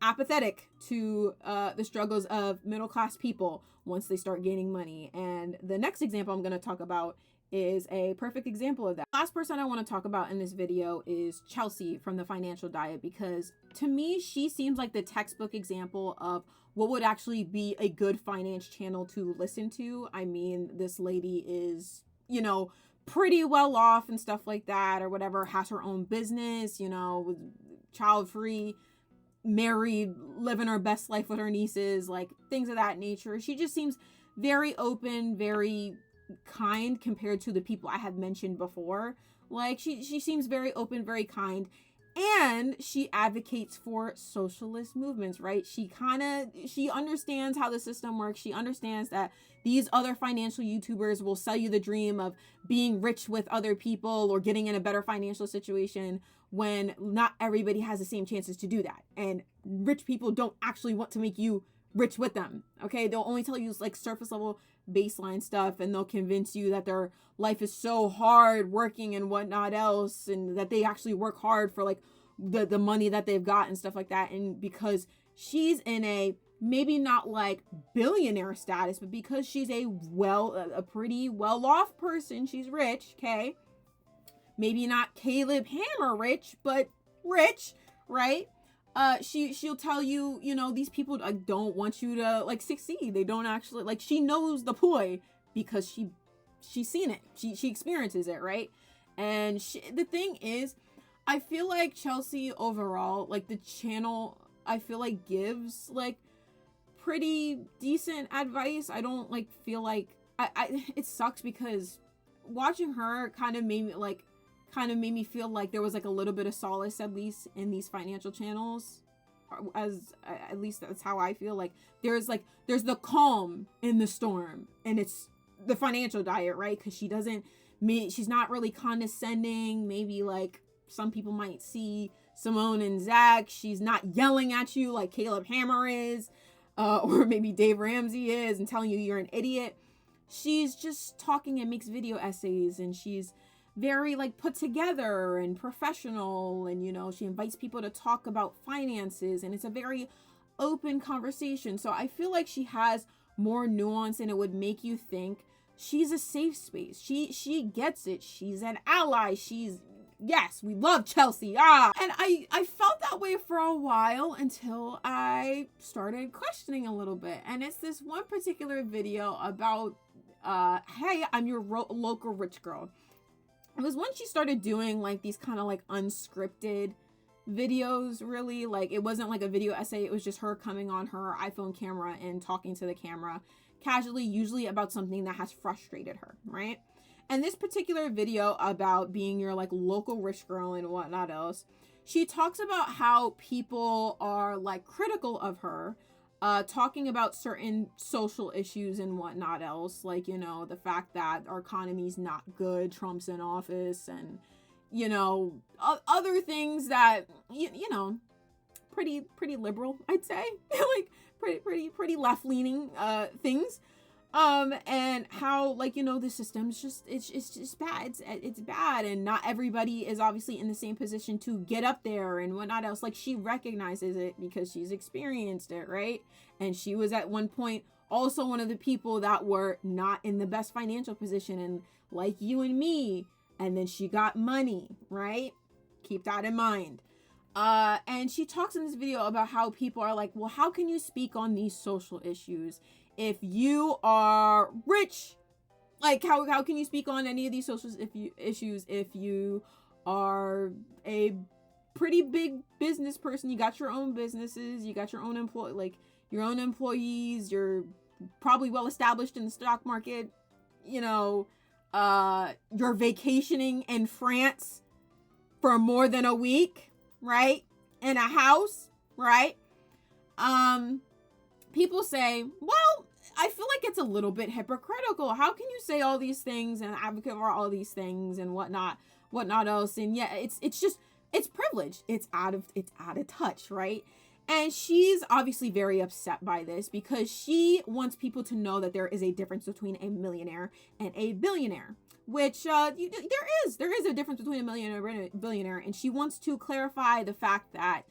apathetic to the struggles of middle class people once they start gaining money. And the next example I'm going to talk about is a perfect example of that. Last person I want to talk about in this video is Chelsea from The Financial Diet, because to me, she seems like the textbook example of what would actually be a good finance channel to listen to. I mean, this lady is, you know, pretty well off and stuff like that, or whatever, has her own business, you know, child-free, married, living her best life with her nieces, like things of that nature. She just seems very open, very kind compared to the people I had mentioned before. Like, she seems very open, very kind, and she advocates for socialist movements, right? She understands how the system works. She understands that these other financial YouTubers will sell you the dream of being rich with other people or getting in a better financial situation, when not everybody has the same chances to do that. And rich people don't actually want to make you rich with them. Okay, they'll only tell you like surface level baseline stuff, and they'll convince you that their life is so hard working and whatnot else, and that they actually work hard for like the money that they've got and stuff like that. And because she's in a maybe not like billionaire status, but because she's a pretty well off person, she's rich. Okay, maybe not Caleb Hammer rich, but rich, right? She'll tell you, you know, these people don't want you to like succeed. They don't actually, like, she knows the ploy because she's seen it. She experiences it, right? And the thing is, I feel like Chelsea overall, like the channel, I feel like gives like pretty decent advice. I don't like feel like it sucks, because watching her kind of made me feel like there was like a little bit of solace, at least in these financial channels, at least that's how I feel. Like there's the calm in the storm, and it's The Financial Diet, right? Because she doesn't she's not really condescending. Maybe like some people might see Simone and Zach. She's not yelling at you like Caleb Hammer is, or maybe Dave Ramsey is, and telling you you're an idiot. She's just talking and makes video essays, and she's very like put together and professional, and you know, she invites people to talk about finances, and it's a very open conversation. So I feel like she has more nuance, and it would make you think she's a safe space. She gets it. She's an ally. Yes, we love Chelsea. And I felt that way for a while until I started questioning a little bit. And it's this one particular video about, hey, I'm your local rich girl. It was when she started doing like these kind of like unscripted videos, really. Like, it wasn't like a video essay. It was just her coming on her iPhone camera and talking to the camera casually, usually about something that has frustrated her, right? And this particular video about being your like local rich girl and whatnot else, she talks about how people are like critical of her, talking about certain social issues and whatnot else, like, you know, the fact that our economy's not good, Trump's in office, and, you know, other things that, you know, pretty liberal, I'd say, like pretty left-leaning things, and how, like, you know, the system's just it's just bad. It's bad, and not everybody is obviously in the same position to get up there and whatnot else. Like, she recognizes it because she's experienced it, right? And she was at one point also one of the people that were not in the best financial position, and like you and me, and then she got money, right? Keep that in mind. And she talks in this video about how people are like, well, how can you speak on these social issues if you are rich? Like, how can you speak on any of these social issues if you are a pretty big business person? You got your own businesses, you got your own employees, you're probably well established in the stock market, you know, you're vacationing in France for more than a week, right? In a house, right? People say, well, I feel like it's a little bit hypocritical. How can you say all these things and advocate for all these things and whatnot else? And yeah, it's privilege. It's out of touch, right? And she's obviously very upset by this because she wants people to know that there is a difference between a millionaire and a billionaire, which there is a difference between a millionaire and a billionaire. And she wants to clarify the fact that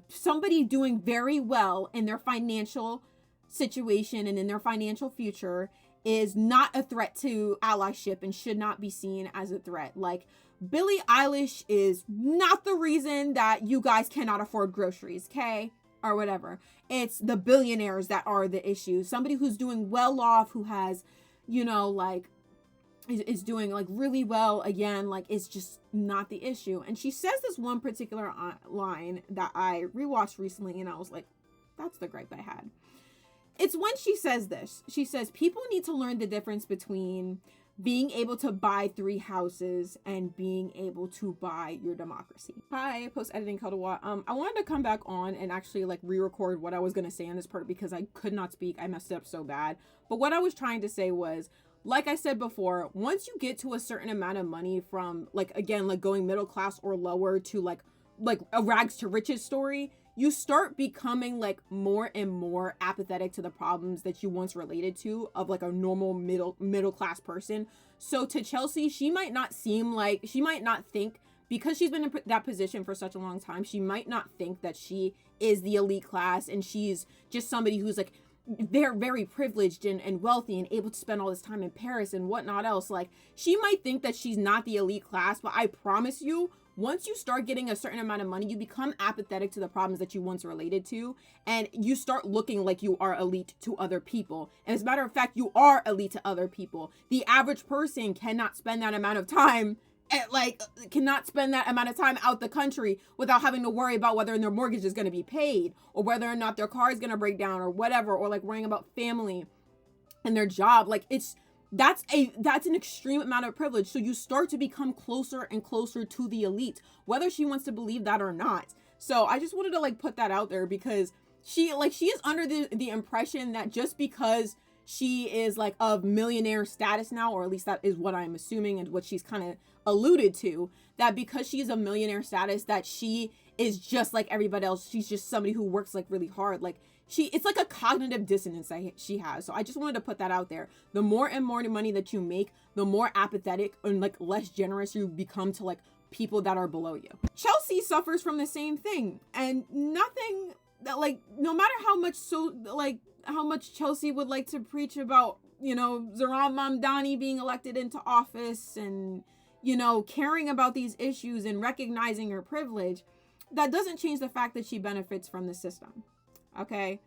somebody doing very well in their financial situation and in their financial future is not a threat to allyship and should not be seen as a threat. Like, Billie Eilish is not the reason that you guys cannot afford groceries, okay? Or whatever. It's the billionaires that are the issue. Somebody who's doing well off, who has, you know, like, is doing like really well again, like, it's just not the issue. And she says this one particular line that I rewatched recently, and I was like, that's the gripe I had. It's when she says this. She says, people need to learn the difference between being able to buy 3 houses and being able to buy your democracy. Hi, post-editing Kadawa. I wanted to come back on and actually like re-record what I was going to say in this part because I could not speak. I messed it up so bad. But what I was trying to say was, like I said before, once you get to a certain amount of money from, like, again, like going middle class or lower to like a rags to riches story, you start becoming like more and more apathetic to the problems that you once related to of like a normal middle class person. So to Chelsea, she might not think, because she's been in that position for such a long time, she might not think that she is the elite class and she's just somebody who's like, they're very privileged and wealthy and able to spend all this time in Paris and whatnot else. Like, she might think that she's not the elite class, but I promise you, once you start getting a certain amount of money, you become apathetic to the problems that you once related to, and you start looking like you are elite to other people. And as a matter of fact, you are elite to other people. The average person cannot spend that amount of time out the country without having to worry about whether their mortgage is going to be paid, or whether or not their car is going to break down, or whatever, or like worrying about family and their job. Like, that's an extreme amount of privilege. So you start to become closer and closer to the elite, whether she wants to believe that or not. So I just wanted to like put that out there, because she is under the impression that just because she is like of millionaire status now, or at least that is what I'm assuming and what she's kind of alluded to, that because she's a millionaire status, that she is just like everybody else. She's just somebody who works like really hard. Like it's like a cognitive dissonance that she has. So I just wanted to put that out there. The more and more money that you make, the more apathetic and like less generous you become to like people that are below you. Chelsea suffers from the same thing, and nothing that like, no matter how much Chelsea would like to preach about, you know, Zohran Mamdani being elected into office and, you know, caring about these issues and recognizing her privilege, that doesn't change the fact that she benefits from the system. Okay.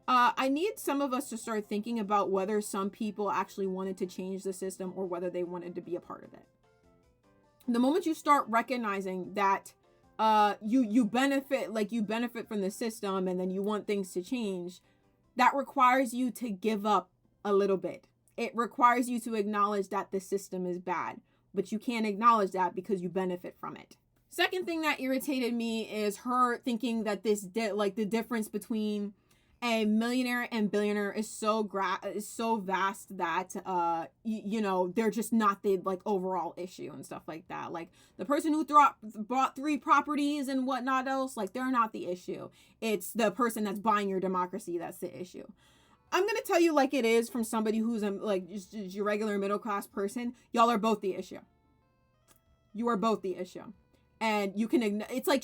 I need some of us to start thinking about whether some people actually wanted to change the system or whether they wanted to be a part of it. The moment you start recognizing that you benefit from the system and then you want things to change, that requires you to give up a little bit. It requires you to acknowledge that the system is bad, but you can't acknowledge that because you benefit from it. Second thing that irritated me is her thinking that the difference between a millionaire and billionaire is so vast that you know, they're just not the like overall issue and stuff like that. Like the person who bought 3 properties and whatnot else, like they're not the issue. It's the person that's buying your democracy that's the issue. I'm gonna tell you like it is, from somebody who's like just your regular middle class person. Y'all are both the issue. You are both the issue. And you can, it's like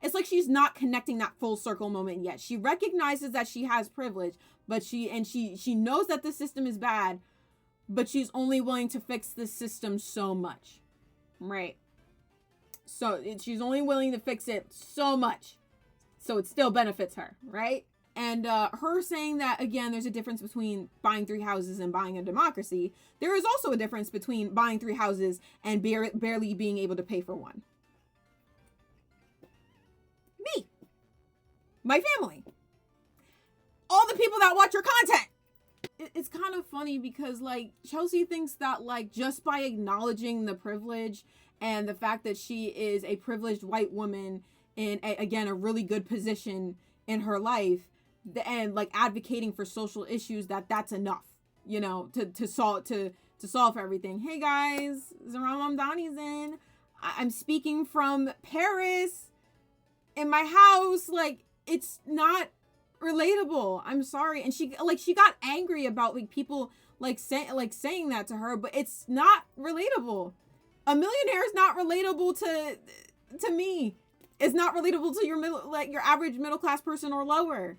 it's like she's not connecting that full circle moment yet. She recognizes that she has privilege, but she knows that the system is bad, but she's only willing to fix the system so much, right? So she's only willing to fix it so much, so it still benefits her, right? And her saying that, again, there's a difference between buying 3 houses and buying a democracy. There is also a difference between buying 3 houses and barely being able to pay for one. Me. My family. All the people that watch your content. It's kind of funny because, like, Chelsea thinks that, like, just by acknowledging the privilege and the fact that she is a privileged white woman in, again, a really good position in her life, and like advocating for social issues, that's enough, you know, to solve everything. Hey guys, Zohran Mamdani's in. I'm speaking from Paris in my house. Like, it's not relatable. I'm sorry. And she got angry about like people saying that to her, but it's not relatable. A millionaire is not relatable to me. It's not relatable to your average middle class person or lower.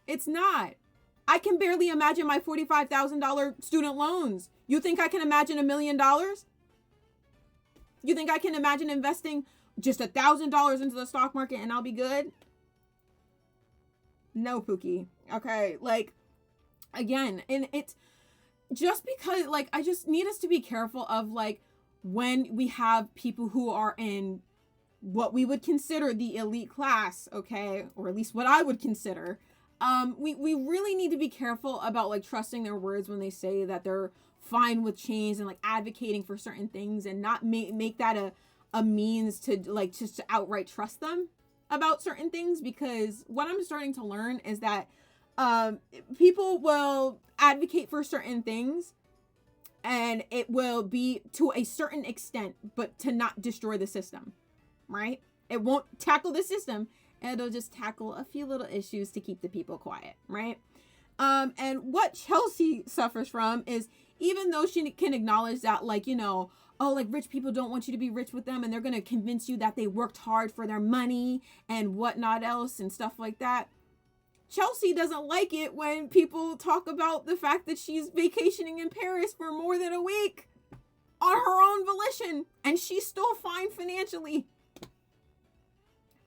It's not. I can barely imagine my $45,000 student loans. You think I can imagine $1 million? You think I can imagine investing just $1,000 into the stock market and I'll be good? No, Pookie. Okay, like, again, and it's just because, like, I just need us to be careful of, like, when we have people who are in what we would consider the elite class, okay, or at least what I would consider. We really need to be careful about like trusting their words when they say that they're fine with change and like advocating for certain things, and not make that a means to like just to outright trust them about certain things. Because what I'm starting to learn is that people will advocate for certain things and it will be to a certain extent, but to not destroy the system, right? It won't tackle the system. It'll just tackle a few little issues to keep the people quiet, right? And what Chelsea suffers from is, even though she can acknowledge that, like, you know, oh, like rich people don't want you to be rich with them and they're going to convince you that they worked hard for their money and whatnot else and stuff like that. Chelsea doesn't like it when people talk about the fact that she's vacationing in Paris for more than a week on her own volition and she's still fine financially.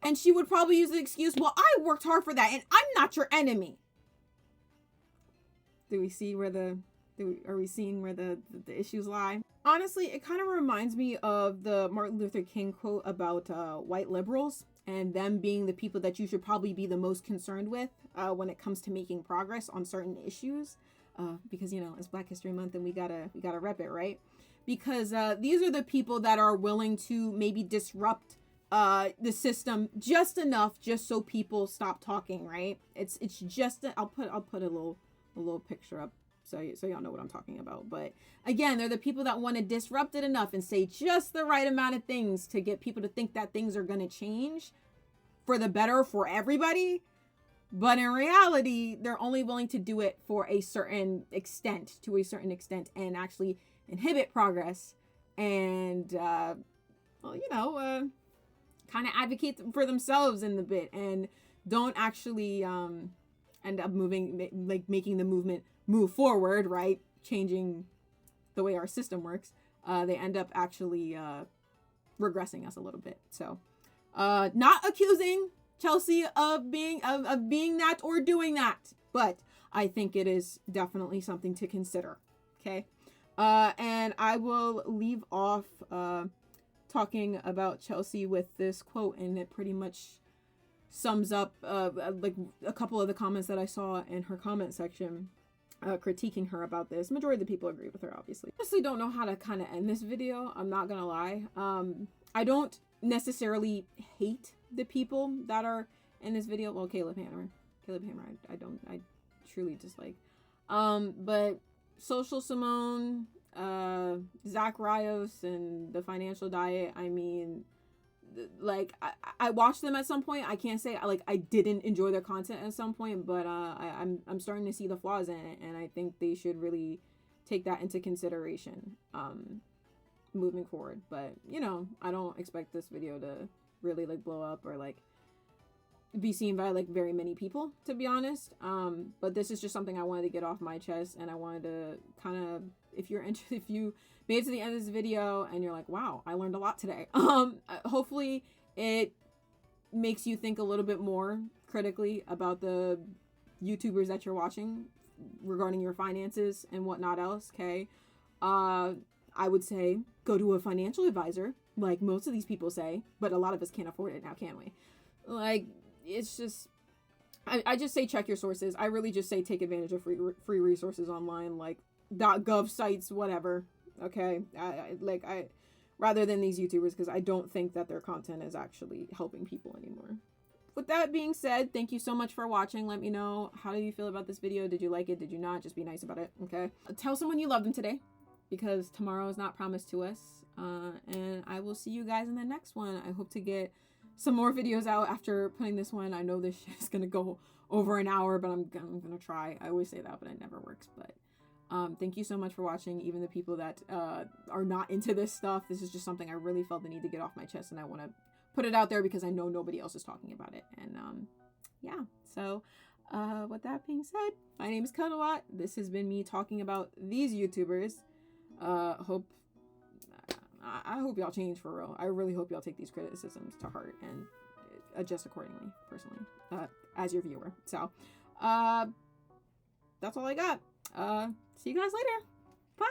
And she would probably use the excuse, well, I worked hard for that and I'm not your enemy. Are we seeing where the issues lie? Honestly, it kind of reminds me of the Martin Luther King quote about white liberals and them being the people that you should probably be the most concerned with when it comes to making progress on certain issues. Because, you know, it's Black History Month and we gotta rep it, right? Because these are the people that are willing to maybe disrupt the system just enough, just so people stop talking, right? It's just I'll put a little a little picture up so y'all know what I'm talking about. But again, they're the people that want to disrupt it enough and say just the right amount of things to get people to think that things are going to change for the better for everybody. But in reality, they're only willing to do it for a certain extent, and actually inhibit progress and, kind of advocate for themselves in the bit and don't actually end up making the movement move forward, right? Changing the way our system works. They end up actually regressing us a little bit. So not accusing Chelsea of being that or doing that, but I think it is definitely something to consider. Okay. And I will leave off talking about Chelsea with this quote, and it pretty much sums up like a couple of the comments that I saw in her comment section critiquing her about this. Majority of the people agree with her, obviously. I honestly don't know how to kind of end this video. I'm not gonna lie. I don't necessarily hate the people that are in this video. Well, Caleb Hammer, I truly dislike. But Social Simone, Zach Rios, and the Financial Diet, I mean, like I watched them at some point. I can't say like I didn't enjoy their content at some point, but I'm starting to see the flaws in it, and I think they should really take that into consideration moving forward. But I don't expect this video to really like blow up or like be seen by like very many people, to be honest. But this is just something I wanted to get off my chest, and I wanted to kind of, if you made it to the end of this video and you're like, wow, I learned a lot today, hopefully it makes you think a little bit more critically about the YouTubers that you're watching regarding your finances and whatnot else. Okay. I would say go to a financial advisor, like most of these people say, but a lot of us can't afford it now, can we? Like, it's just, I just say check your sources. I really just say take advantage of free resources online, like .gov sites, whatever. Okay, I rather than these YouTubers, because I don't think that their content is actually helping people anymore. With that being said, thank you so much for watching. Let me know, how do you feel about this video? Did you like it? Did you not? Just be nice about it, okay? Tell someone you love them today, because tomorrow is not promised to us. And I will see you guys in the next one. I hope to get some more videos out after putting this one. I know this shit is gonna go over an hour, but I'm gonna try. I always say that, but it never works. But thank you so much for watching. Even the people that are not into this stuff, this is just something I really felt the need to get off my chest, and I want to put it out there because I know nobody else is talking about it. And yeah, so with that being said, my name is Cuddlewatt. This has been me talking about these YouTubers. I hope y'all change for real. I really hope y'all take these criticisms to heart and adjust accordingly, personally, as your viewer. So that's all I got. See you guys later. Bye.